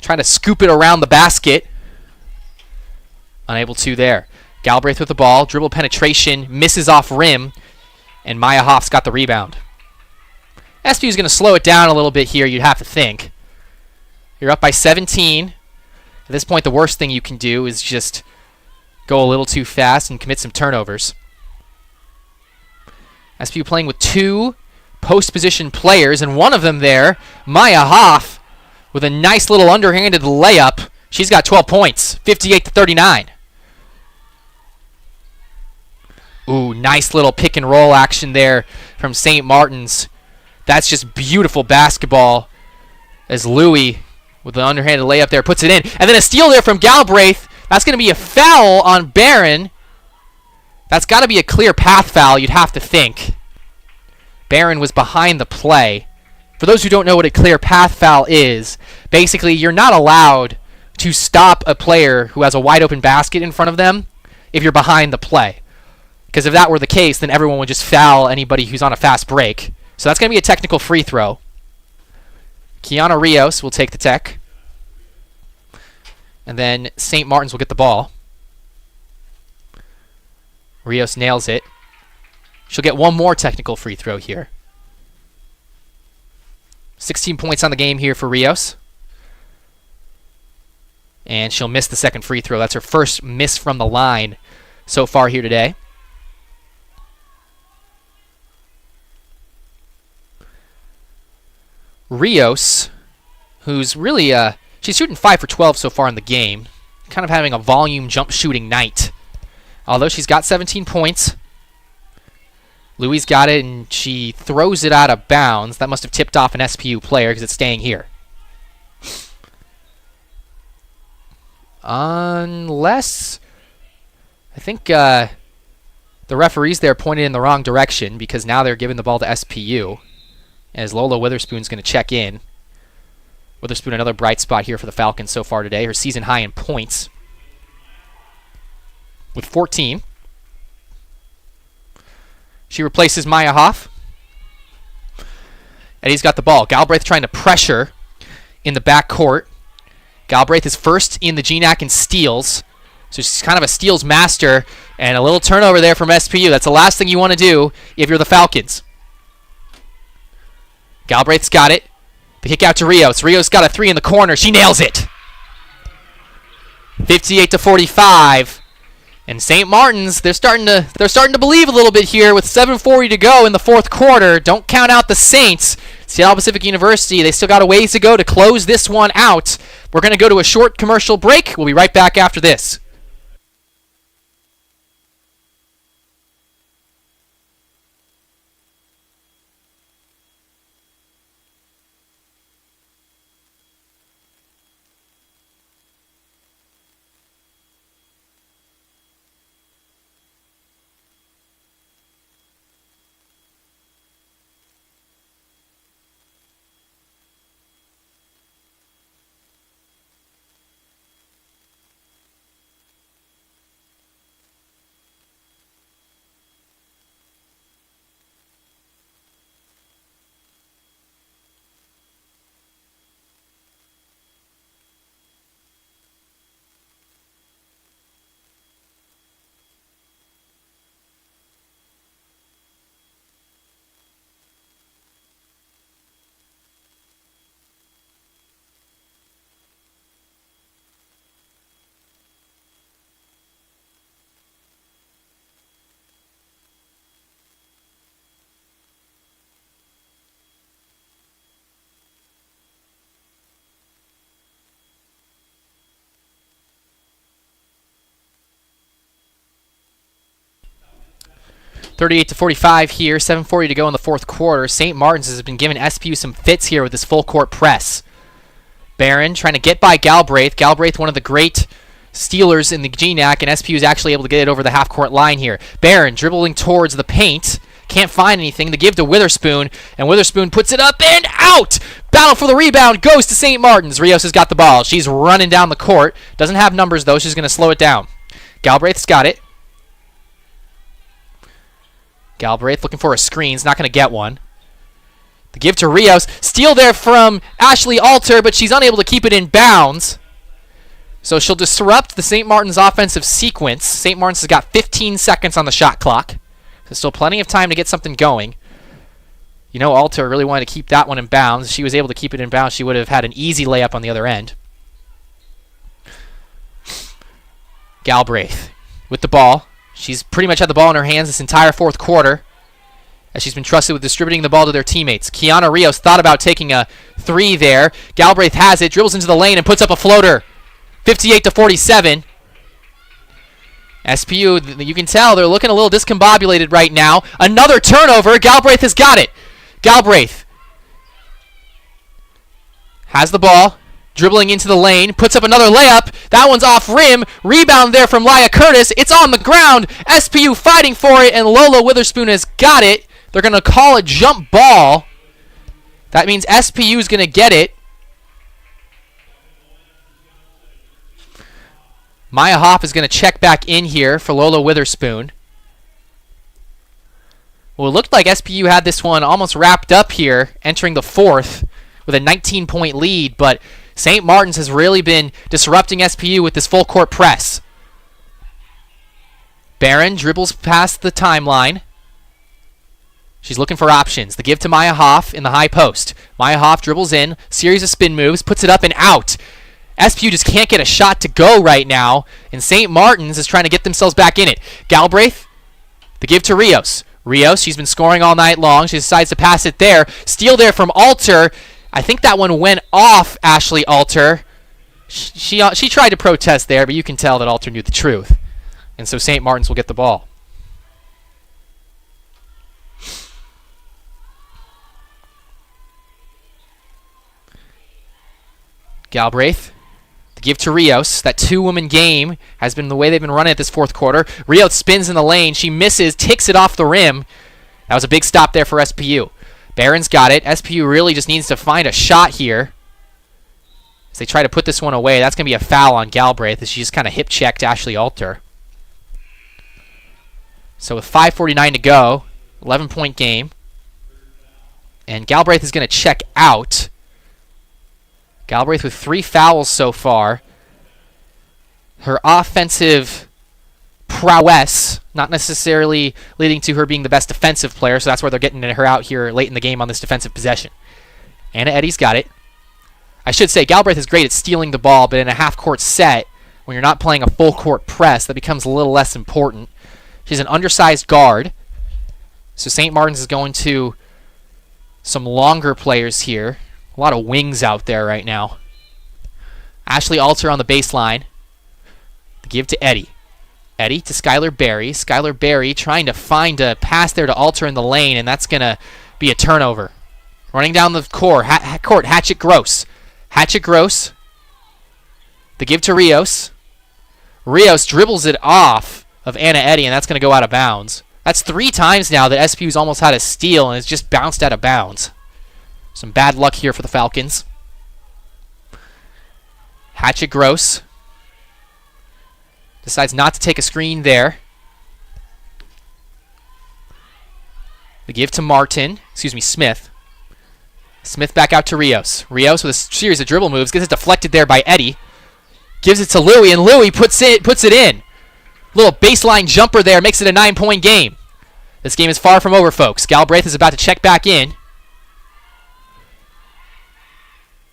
Trying to scoop it around the basket. Unable to there. Galbraith with the ball. Dribble penetration. Misses off rim. And Maya Hoff's got the rebound. SPU is going to slow it down a little bit here, you'd have to think. You're up by 17. At this point, the worst thing you can do is just go a little too fast and commit some turnovers. SPU playing with two post-position players, and one of them there, Maya Hoff, with a nice little underhanded layup. She's got 12 points, 58-39. Ooh, nice little pick and roll action there from St. Martin's. That's just beautiful basketball as Louie, with the underhanded layup there, puts it in. And then a steal there from Galbraith. That's going to be a foul on Barron. That's got to be a clear path foul, you'd have to think. Barron was behind the play. For those who don't know what a clear path foul is, basically you're not allowed to stop a player who has a wide open basket in front of them if you're behind the play. Because if that were the case, then everyone would just foul anybody who's on a fast break. So that's going to be a technical free throw. Kiana Rios will take the tech. And then St. Martin's will get the ball. Rios nails it. She'll get one more technical free throw here. 16 points on the game here for Rios. And she'll miss the second free throw. That's her first miss from the line so far here today. Rios, who's really, she's shooting 5 for 12 so far in the game. Kind of having a volume jump shooting night. Although she's got 17 points. Louie's got it, and she throws it out of bounds. That must have tipped off an SPU player because it's staying here. Unless, I think the referees there pointed in the wrong direction because now they're giving the ball to SPU. As Lola Witherspoon's going to check in. Witherspoon, another bright spot here for the Falcons so far today. Her season high in points with 14. She replaces Maya Hoff. Eddie's got the ball. Galbraith trying to pressure in the backcourt. Galbraith is first in the GNAC in steals. So she's kind of a steals master. And a little turnover there from SPU. That's the last thing you want to do if you're the Falcons. Galbraith's got it. The kick out to Rios. Rios got a three in the corner. She nails it. 58-45. And St. Martin's, they're starting to believe a little bit here with 7:40 to go in the fourth quarter. Don't count out the Saints. Seattle Pacific University, they still got a ways to go to close this one out. We're going to go to a short commercial break. We'll be right back after this. 38-45 here, 7:40 to go in the fourth quarter. St. Martin's has been giving SPU some fits here with this full court press. Barron trying to get by Galbraith. Galbraith, one of the great stealers in the GNAC, and SPU is actually able to get it over the half-court line here. Barron dribbling towards the paint. Can't find anything. The give to Witherspoon, and Witherspoon puts it up and out! Battle for the rebound goes to St. Martin's. Rios has got the ball. She's running down the court. Doesn't have numbers, though. She's going to slow it down. Galbraith's got it. Galbraith looking for a screen. He's not going to get one. The give to Rios. Steal there from Ashley Alter, but she's unable to keep it in bounds. So she'll disrupt the St. Martin's offensive sequence. St. Martin's has got 15 seconds on the shot clock. There's still plenty of time to get something going. You know, Alter really wanted to keep that one in bounds. If she was able to keep it in bounds, she would have had an easy layup on the other end. Galbraith with the ball. She's pretty much had the ball in her hands this entire fourth quarter, as she's been trusted with distributing the ball to their teammates. Kiana Rios thought about taking a three there. Galbraith has it, dribbles into the lane, and puts up a floater. 58-47. SPU, you can tell they're looking a little discombobulated right now. Another turnover. Galbraith has got it. Galbraith has the ball, dribbling into the lane, puts up another layup. That one's off rim. Rebound there from Laya Curtis. It's on the ground. SPU fighting for it, and Lola Witherspoon has got it. They're going to call a jump ball. That means SPU is going to get it. Maya Hoff is going to check back in here for Lola Witherspoon. Well, it looked like SPU had this one almost wrapped up here, entering the fourth with a 19-point lead, but St. Martin's has really been disrupting SPU with this full court press. Barron dribbles past the timeline. She's looking for options. The give to Maya Hoff in the high post. Maya Hoff dribbles in, series of spin moves, puts it up and out. SPU just can't get a shot to go right now, and St. Martin's is trying to get themselves back in it. Galbraith, the give to Rios. Rios, she's been scoring all night long. She decides to pass it there. Steal there from Alter. I think that one went off Ashley Alter. She tried to protest there, but you can tell that Alter knew the truth. And so St. Martin's will get the ball. Galbraith, the give to Rios. That two-woman game has been the way they've been running it this fourth quarter. Rios spins in the lane. She misses, ticks it off the rim. That was a big stop there for SPU. Barron's got it. SPU really just needs to find a shot here as they try to put this one away. That's going to be a foul on Galbraith as she just kind of hip-checked Ashley Alter. So with 5:49 to go, 11-point game. And Galbraith is going to check out. Galbraith with 3 fouls so far. Her offensive prowess not necessarily leading to her being the best defensive player, so that's why they're getting her out here late in the game on this defensive possession. Anna Eddy's got it. I should say Galbraith is great at stealing the ball, but in a half-court set, when you're not playing a full-court press, that becomes a little less important. She's an undersized guard, so St. Martin's is going to some longer players here. A lot of wings out there right now. Ashley Alter on the baseline. The give to Eddy. Eddy to Skylar Berry. Skylar Berry trying to find a pass there to Alter in the lane, and that's going to be a turnover. Running down the court, Hatchet Gross. Hatchet Gross. The give to Rios. Rios dribbles it off of Anna Eddy, and that's going to go out of bounds. That's 3 times now that SPU's almost had a steal, and it's just bounced out of bounds. Some bad luck here for the Falcons. Hatchet Gross decides not to take a screen there. The give to Smith. Smith back out to Rios. Rios with a series of dribble moves, gets it deflected there by Eddy. Gives it to Louie, and Louie puts it in. Little baseline jumper there, makes it a 9-point game. This game is far from over, folks. Galbraith is about to check back in.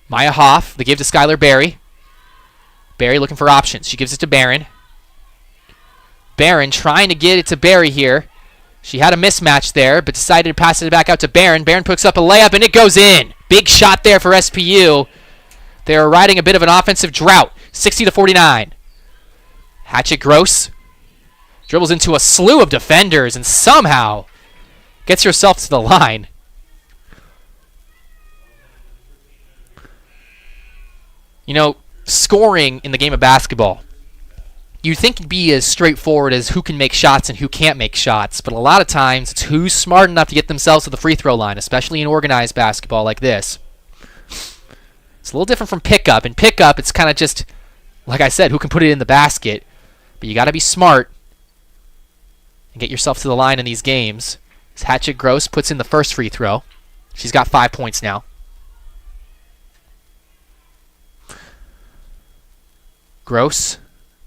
Maya Hoff, the give to Skylar Berry. Berry looking for options. She gives it to Barron. Barron trying to get it to Berry here. She had a mismatch there, but decided to pass it back out to Barron. Barron picks up a layup, and it goes in. Big shot there for SPU. They're riding a bit of an offensive drought. 60-49. Hatchet Gross Dribbles into a slew of defenders and somehow gets herself to the line. You know, scoring in the game of basketball, you'd think it'd be as straightforward as who can make shots and who can't make shots, but a lot of times it's who's smart enough to get themselves to the free throw line, especially in organized basketball like this. It's a little different from pickup. In pickup, it's kind of just, like I said, who can put it in the basket, but you got to be smart and get yourself to the line in these games. As Hatchet Gross puts in the first free throw. She's got 5 points now. Gross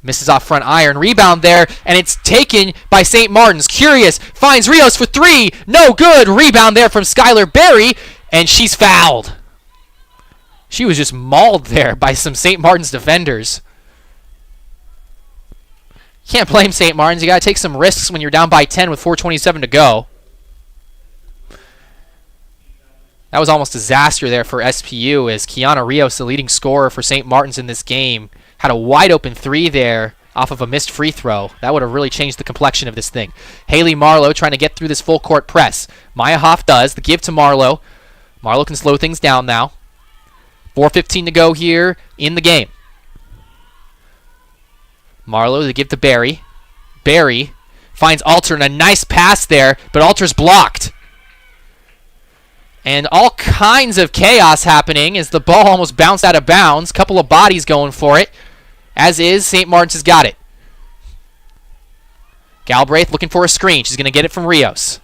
misses off front iron. Rebound there, and it's taken by St. Martin's. Curious finds Rios for 3. No good. Rebound there from Skylar Berry, and she's fouled. She was just mauled there by some St. Martin's defenders. Can't blame St. Martin's. You got to take some risks when you're down by 10 with 4:27 to go. That was almost disaster there for SPU as Kiana Rios, the leading scorer for St. Martin's in this game, had a wide open 3 there off of a missed free throw. That would have really changed the complexion of this thing. Haley Marlowe trying to get through this full court press. Maya Hoff does. The give to Marlowe. Marlowe can slow things down now. 4:15 to go here in the game. Marlowe, the give to Barry. Barry finds Alter and a nice pass there, but Alter's blocked. And all kinds of chaos happening as the ball almost bounced out of bounds. Couple of bodies going for it. As is, St. Martin's has got it. Galbraith looking for a screen. She's going to get it from Rios.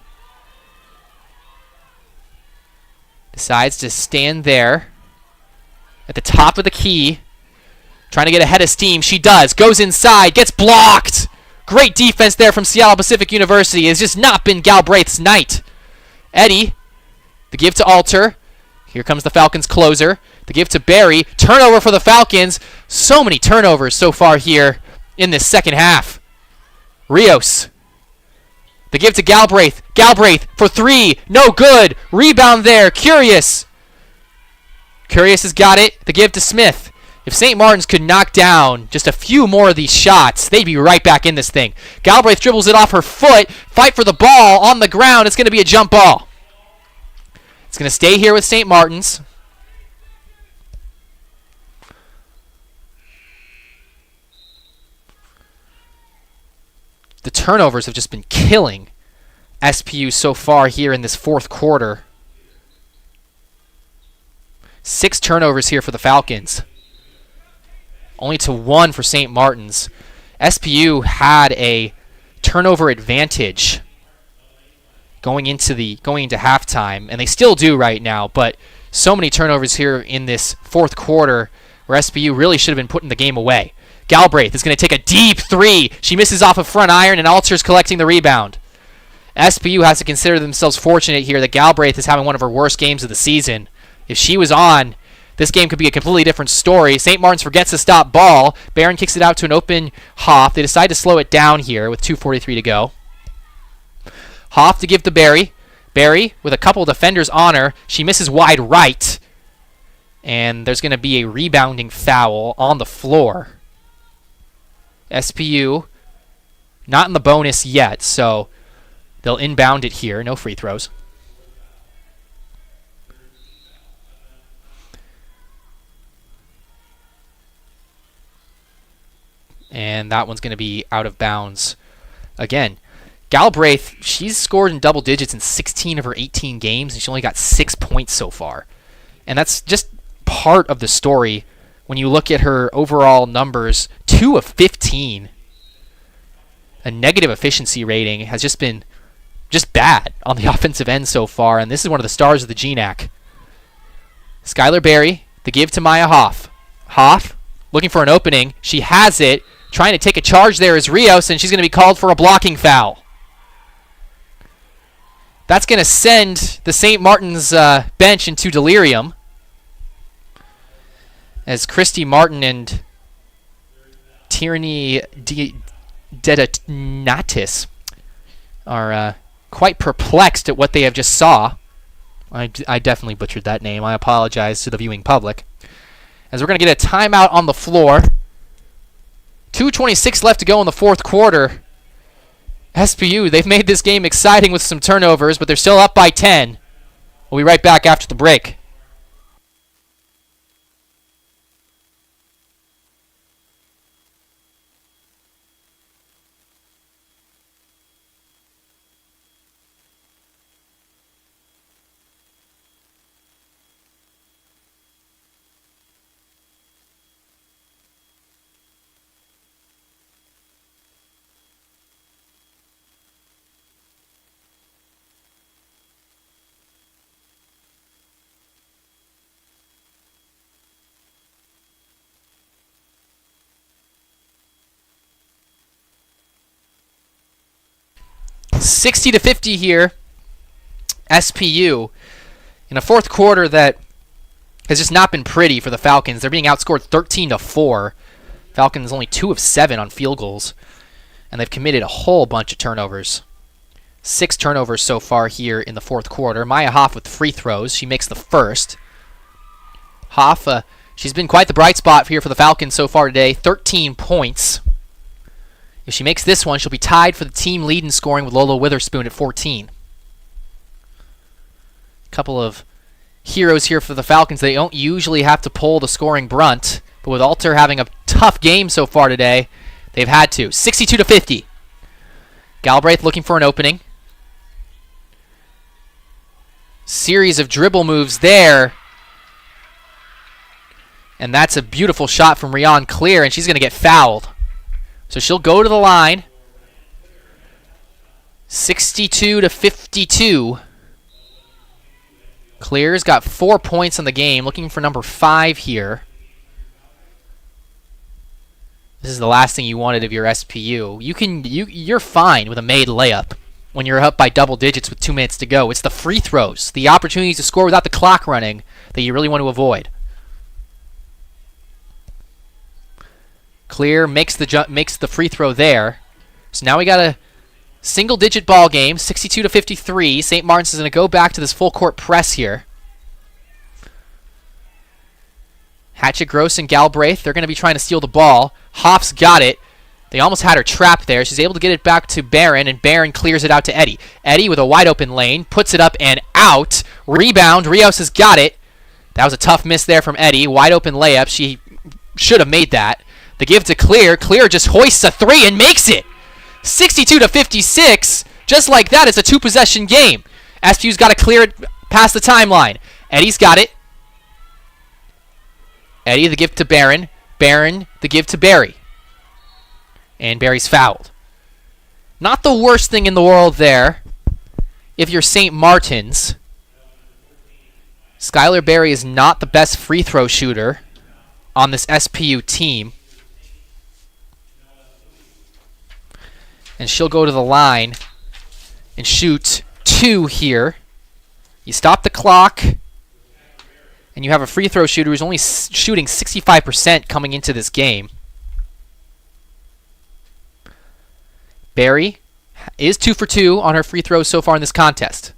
Decides to stand there at the top of the key, trying to get ahead of steam. She does. Goes inside. Gets blocked. Great defense there from Seattle Pacific University. It's just not been Galbraith's night. Eddie, the give to Alter. Here comes the Falcons closer. The give to Barry. Turnover for the Falcons. So many turnovers so far here in this second half. Rios. The give to Galbraith. Galbraith for 3. No good. Rebound there. Curious. Curious has got it. The give to Smith. If St. Martin's could knock down just a few more of these shots, they'd be right back in this thing. Galbraith dribbles it off her foot. Fight for the ball on the ground. It's going to be a jump ball. It's going to stay here with St. Martin's. The turnovers have just been killing SPU so far here in this fourth quarter. 6 turnovers here for the Falcons. Only to 1 for St. Martin's. SPU had a turnover advantage going into halftime, and they still do right now, but so many turnovers here in this fourth quarter where SPU really should have been putting the game away. Galbraith is going to take a deep 3. She misses off a front iron, and Alter's collecting the rebound. SPU has to consider themselves fortunate here that Galbraith is having one of her worst games of the season. If she was on, this game could be a completely different story. St. Martin's forgets to stop ball. Barron kicks it out to an open Hoff. They decide to slow it down here with 2:43 to go. Hoff to give to Barry. Barry with a couple of defenders on her. She misses wide right. And there's going to be a rebounding foul on the floor. SPU not in the bonus yet, so they'll inbound it here. No free throws. And that one's going to be out of bounds again. Galbraith, she's scored in double digits in 16 of her 18 games, and she only got 6 points so far. And that's just part of the story when you look at her overall numbers. 2 of 15. A negative efficiency rating has just been just bad on the offensive end so far, and this is one of the stars of the GNAC. Skylar Berry, the give to Maya Hoff. Hoff, looking for an opening. She has it. Trying to take a charge there is Rios, and she's going to be called for a blocking foul. That's going to send the St. Martin's bench into delirium as Christy Martin and Tierney Dedanatis are quite perplexed at what they have just saw. I definitely butchered that name. I apologize to the viewing public. As we're going to get a timeout on the floor. 2:26 left to go in the fourth quarter. SPU, they've made this game exciting with some turnovers, but they're still up by 10. We'll be right back after the break. $60-50 here. SPU in a fourth quarter that has just not been pretty for the Falcons. They're being outscored 13-4. Falcons only 2 of 7 on field goals, and they've committed a whole bunch of turnovers. 6 turnovers so far here in the fourth quarter. Maya Hoff with free throws. She makes the first. Hoff, she's been quite the bright spot here for the Falcons so far today. 13 points. If she makes this one, she'll be tied for the team lead in scoring with Lola Witherspoon at 14. A couple of heroes here for the Falcons. They don't usually have to pull the scoring brunt, but with Alter having a tough game so far today, they've had to. 62-50. Galbraith looking for an opening. Series of dribble moves there. And that's a beautiful shot from Rion Clear, and she's going to get fouled. So she'll go to the line. 62-52. Clear's got 4 points in the game, looking for number 5 here. This is the last thing you wanted of your SPU. You're fine with a made layup when you're up by double digits with 2 minutes to go. It's the free throws, the opportunities to score without the clock running that you really want to avoid. Clear makes the free throw there. So now we got a single-digit ball game, 62-53. St. Martin's is going to go back to this full-court press here. Hatchet, Gross, and Galbraith, they're going to be trying to steal the ball. Hoff's got it. They almost had her trapped there. She's able to get it back to Barron, and Barron clears it out to Eddie. Eddie with a wide-open lane, puts it up and out. Rebound, Rios has got it. That was a tough miss there from Eddie. Wide-open layup. She should have made that. The give to Clear. Clear just hoists a 3 and makes it. 62-56. Just like that, it's a 2-possession game. SPU's got to clear it past the timeline. Eddie's got it. Eddie, the give to Barron. Barron, the give to Barry. And Barry's fouled. Not the worst thing in the world there if you're St. Martin's. Skylar Barry is not the best free throw shooter on this SPU team. And she'll go to the line and shoot 2 here. You stop the clock, and you have a free throw shooter who's only shooting 65% coming into this game. Barry is 2 for 2 on her free throws so far in this contest.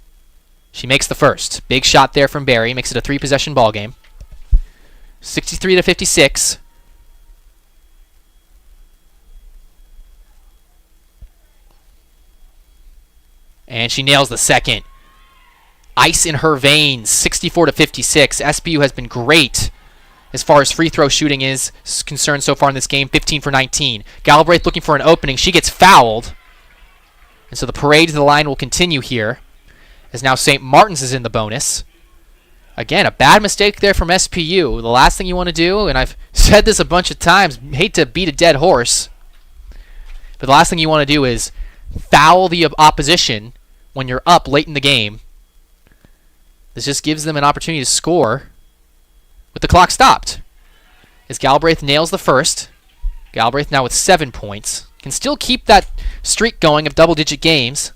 She makes the first. Big shot there from Barry. Makes it a 3-possession ball game. 63-56. And she nails the second. Ice in her veins, 64-56. SPU has been great as far as free throw shooting is concerned so far in this game, 15 for 19. Galbraith looking for an opening. She gets fouled. And so the parade to the line will continue here, as now St. Martin's is in the bonus. Again, a bad mistake there from SPU. The last thing you want to do, and I've said this a bunch of times, hate to beat a dead horse, but the last thing you want to do is foul the opposition when you're up late in the game. This just gives them an opportunity to score with the clock stopped. As Galbraith nails the first. Galbraith now with 7 points. Can still keep that streak going of double-digit games.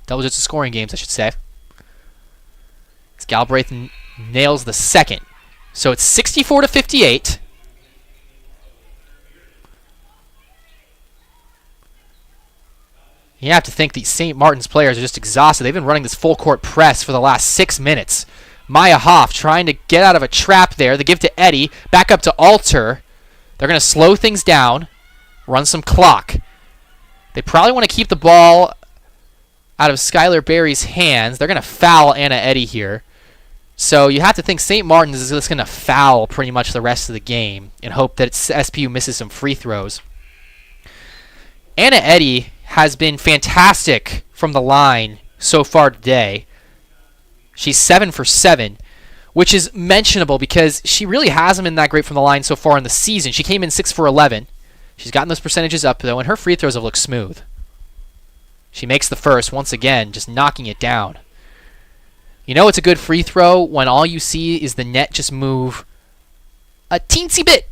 Double-digit scoring games, I should say. As Galbraith nails the second. So it's 64-58. You have to think these St. Martin's players are just exhausted. They've been running this full-court press for the last 6 minutes. Maya Hoff trying to get out of a trap there. The give to Eddie. Back up to Alter. They're going to slow things down. Run some clock. They probably want to keep the ball out of Skylar Berry's hands. They're going to foul Anna Eddy here. So you have to think St. Martin's is just going to foul pretty much the rest of the game and hope that SPU misses some free throws. Anna Eddy has been fantastic from the line so far today. She's 7 for 7, which is mentionable because she really hasn't been that great from the line so far in the season. She came in 6 for 11. She's gotten those percentages up, though, and her free throws have looked smooth. She makes the first, once again, just knocking it down. You know it's a good free throw when all you see is the net just move a teensy bit.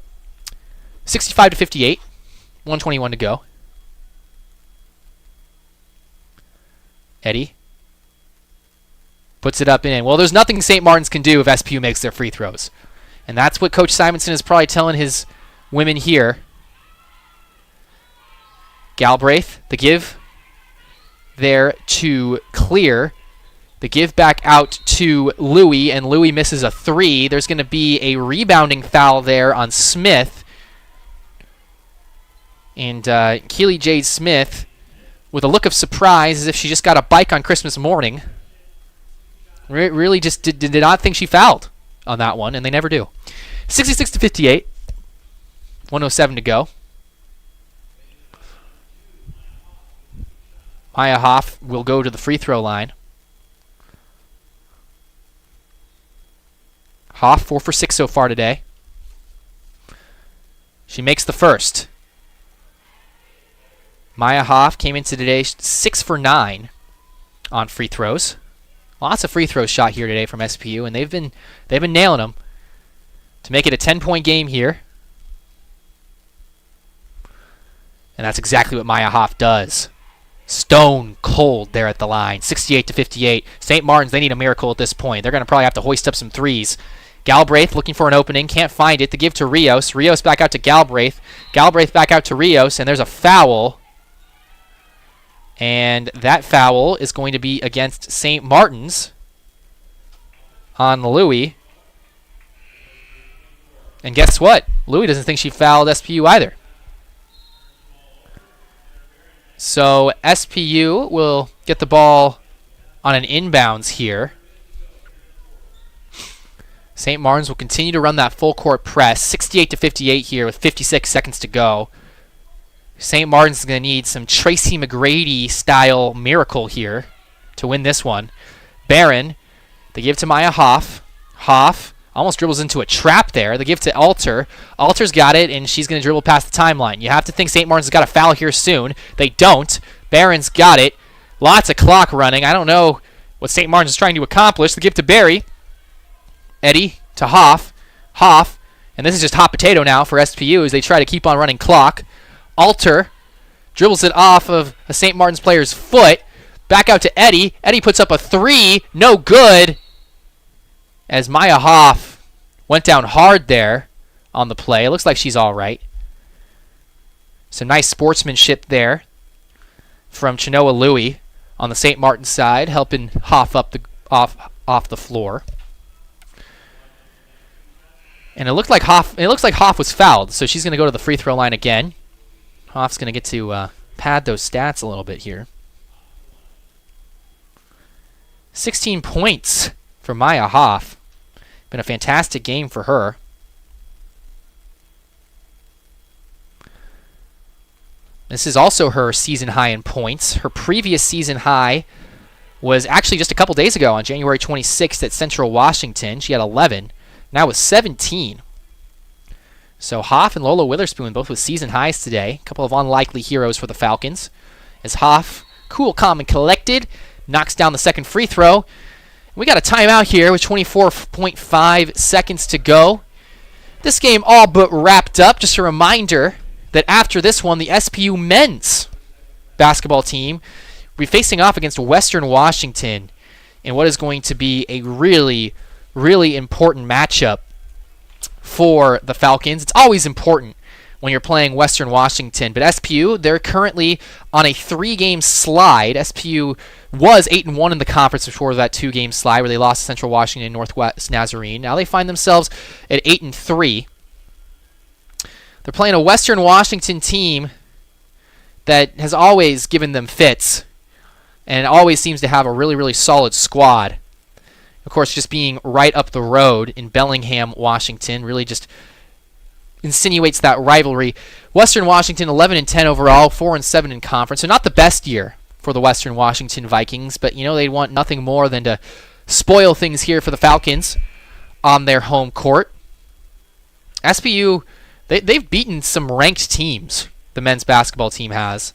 65 to 58. 121 to go. Eddy puts it up and in. Well, there's nothing St. Martin's can do if SPU makes their free throws. And that's what Coach Simonson is probably telling his women here. Galbraith, the give there to Clear. The give back out to Louie, and Louie misses a 3. There's going to be a rebounding foul there on Smith. And Keely Jade Smith, with a look of surprise, as if she just got a bike on Christmas morning, really just did not think she fouled on that one, and they never do. 66 to 58. 107 to go. Maya Hoff will go to the free throw line. Hoff 4 for 6 so far today. She makes the first. Maya Hoff came into today 6 for 9 on free throws. Lots of free throws shot here today from SPU, and they've been nailing them to make it a 10-point game here. And that's exactly what Maya Hoff does. Stone cold there at the line. 68 to 58. St. Martin's, they need a miracle at this point. They're going to probably have to hoist up some threes. Galbraith looking for an opening, can't find it. The give to Rios. Rios back out to Galbraith. Galbraith back out to Rios, and there's a foul. And that foul is going to be against St. Martin's on Louie. And guess what? Louie doesn't think she fouled SPU either. So SPU will get the ball on an inbounds here. St. Martin's will continue to run that full court press. 68 to 58 here with 56 seconds to go. St. Martin's is going to need some Tracy McGrady style miracle here to win this one. Barron, they give to Maya Hoff. Hoff almost dribbles into a trap there. They give to Alter. Alter's got it, and she's going to dribble past the timeline. You have to think St. Martin's has got a foul here soon. They don't. Barron's got it. Lots of clock running. I don't know what St. Martin's is trying to accomplish. The give to Barry. Eddy to Hoff. Hoff. And this is just hot potato now for SPU as they try to keep on running clock. Alter dribbles it off of a St. Martin's player's foot. Back out to Eddy. Eddy puts up a 3. No good. As Maya Hoff went down hard there on the play. It looks like she's all right. Some nice sportsmanship there from Chenoa Louie on the St. Martin's side, helping Hoff up off the floor. And it looks like Hoff was fouled, so she's going to go to the free throw line again. Hoff's going to get to pad those stats a little bit here. 16 points for Maya Hoff. Been a fantastic game for her. This is also her season high in points. Her previous season high was actually just a couple days ago on January 26th at Central Washington. She had 11. Now with 17. So Hoff and Lola Witherspoon both with season highs today. A couple of unlikely heroes for the Falcons. As Hoff, cool, calm, and collected, knocks down the second free throw. We got a timeout here with 24.5 seconds to go. This game all but wrapped up. Just a reminder that after this one, the SPU men's basketball team will be facing off against Western Washington in what is going to be a really, really important matchup for the Falcons. It's always important when you're playing Western Washington, but SPU, they're currently on a 3-game slide. SPU was 8-1 in the conference before that 2-game slide where they lost to Central Washington and Northwest Nazarene. Now they find themselves at 8-3. They're playing a Western Washington team that has always given them fits and always seems to have a really, really solid squad. Of course, just being right up the road in Bellingham, Washington, really just insinuates that rivalry. Western Washington 11-10 overall, 4-7 in conference. So not the best year for the Western Washington Vikings, but they want nothing more than to spoil things here for the Falcons on their home court. SPU, they've beaten some ranked teams. The men's basketball team has.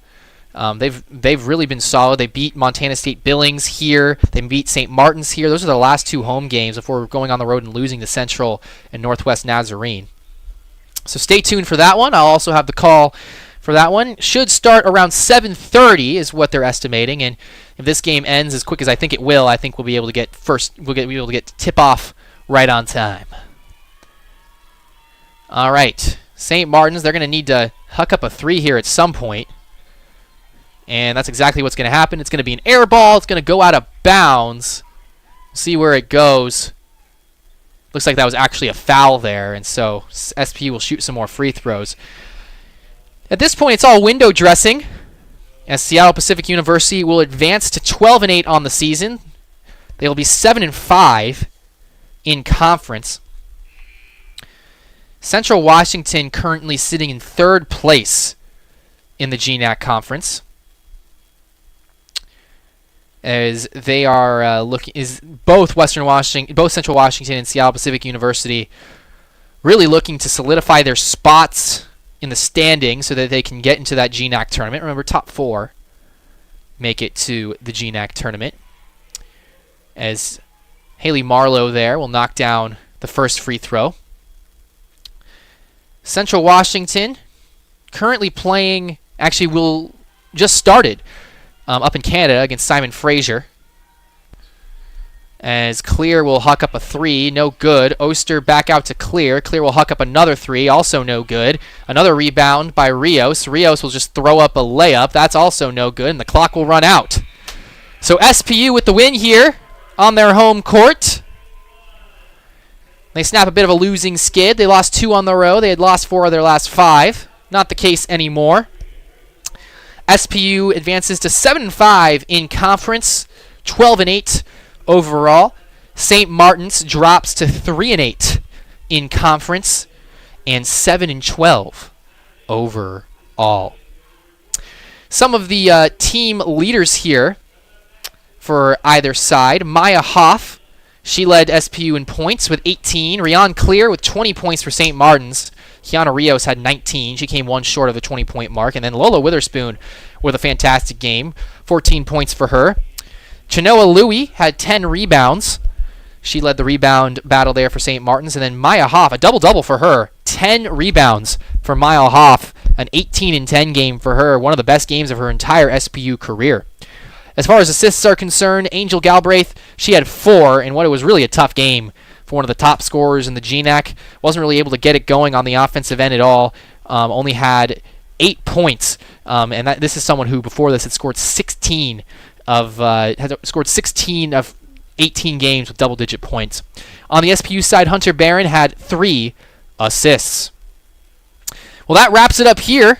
They've really been solid. They beat Montana State Billings here. They beat St. Martin's here. Those are the last 2 home games before going on the road and losing to Central and Northwest Nazarene. So stay tuned for that one. I'll also have the call for that one. Should start around 7:30 is what they're estimating. And if this game ends as quick as I think it will, I think we'll be able to get tip off right on time. All right, St. Martin's. They're going to need to huck up a 3 here at some point. And that's exactly what's going to happen. It's going to be an air ball. It's going to go out of bounds. See where it goes. Looks like that was actually a foul there, and so SP will shoot some more free throws. At this point, it's all window dressing, as Seattle Pacific University will advance to 12-8 on the season. They will be 7-5 in conference. Central Washington currently sitting in 3rd place in the GNAC conference, as they are both Central Washington and Seattle Pacific University really looking to solidify their spots in the standings so that they can get into that GNAC tournament. Remember, top 4 make it to the GNAC tournament, as Haley Marlowe there will knock down the first free throw. Central Washington currently playing, just started up in Canada against Simon Fraser. As Clear will huck up a 3, no good. Oster back out to Clear. Clear will huck up another 3, also no good. Another rebound by Rios. Rios will just throw up a layup. That's also no good, and the clock will run out. So SPU with the win here on their home court. They snap a bit of a losing skid. They lost 2 on the road. They had lost 4 of their last 5. Not the case anymore. SPU advances to 7-5 in conference, 12-8 overall. St. Martin's drops to 3-8 in conference and 7-12 overall. Some of the team leaders here for either side. Maya Hoff, she led SPU in points with 18. Rion Clear with 20 points for St. Martin's. Kiana Rios had 19. She came 1 short of the 20-point mark. And then Lola Witherspoon with a fantastic game, 14 points for her. Chenoa Louie had 10 rebounds. She led the rebound battle there for St. Martin's. And then Maya Hoff, a double-double for her. 10 rebounds for Maya Hoff. An 18-10 game for her. One of the best games of her entire SPU career. As far as assists are concerned, Angel Galbraith, she had 4 in what it was really a tough game for one of the top scorers in the GNAC. Wasn't really able to get it going on the offensive end at all. Only had 8 points. And this is someone who before this had scored 16 of 18 games with double-digit points. On the SPU side, Hunter Barron had 3 assists. Well, that wraps it up here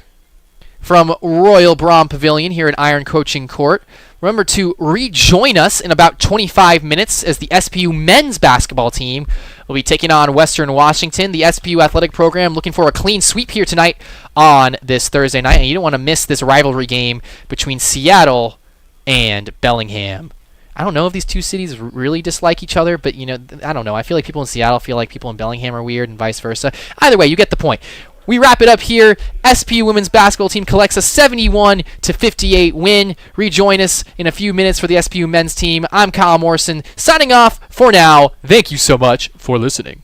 from Royal Brom Pavilion here at Iron Coaching Court. Remember to rejoin us in about 25 minutes as the SPU men's basketball team will be taking on Western Washington. The SPU athletic program looking for a clean sweep here tonight on this Thursday night. And you don't want to miss this rivalry game between Seattle and Bellingham. I don't know if these two cities really dislike each other, but I don't know. I feel like people in Seattle feel like people in Bellingham are weird and vice versa. Either way, you get the point. We wrap it up here. SPU women's basketball team collects a 71-58 win. Rejoin us in a few minutes for the SPU men's team. I'm Kyle Morrison, signing off for now. Thank you so much for listening.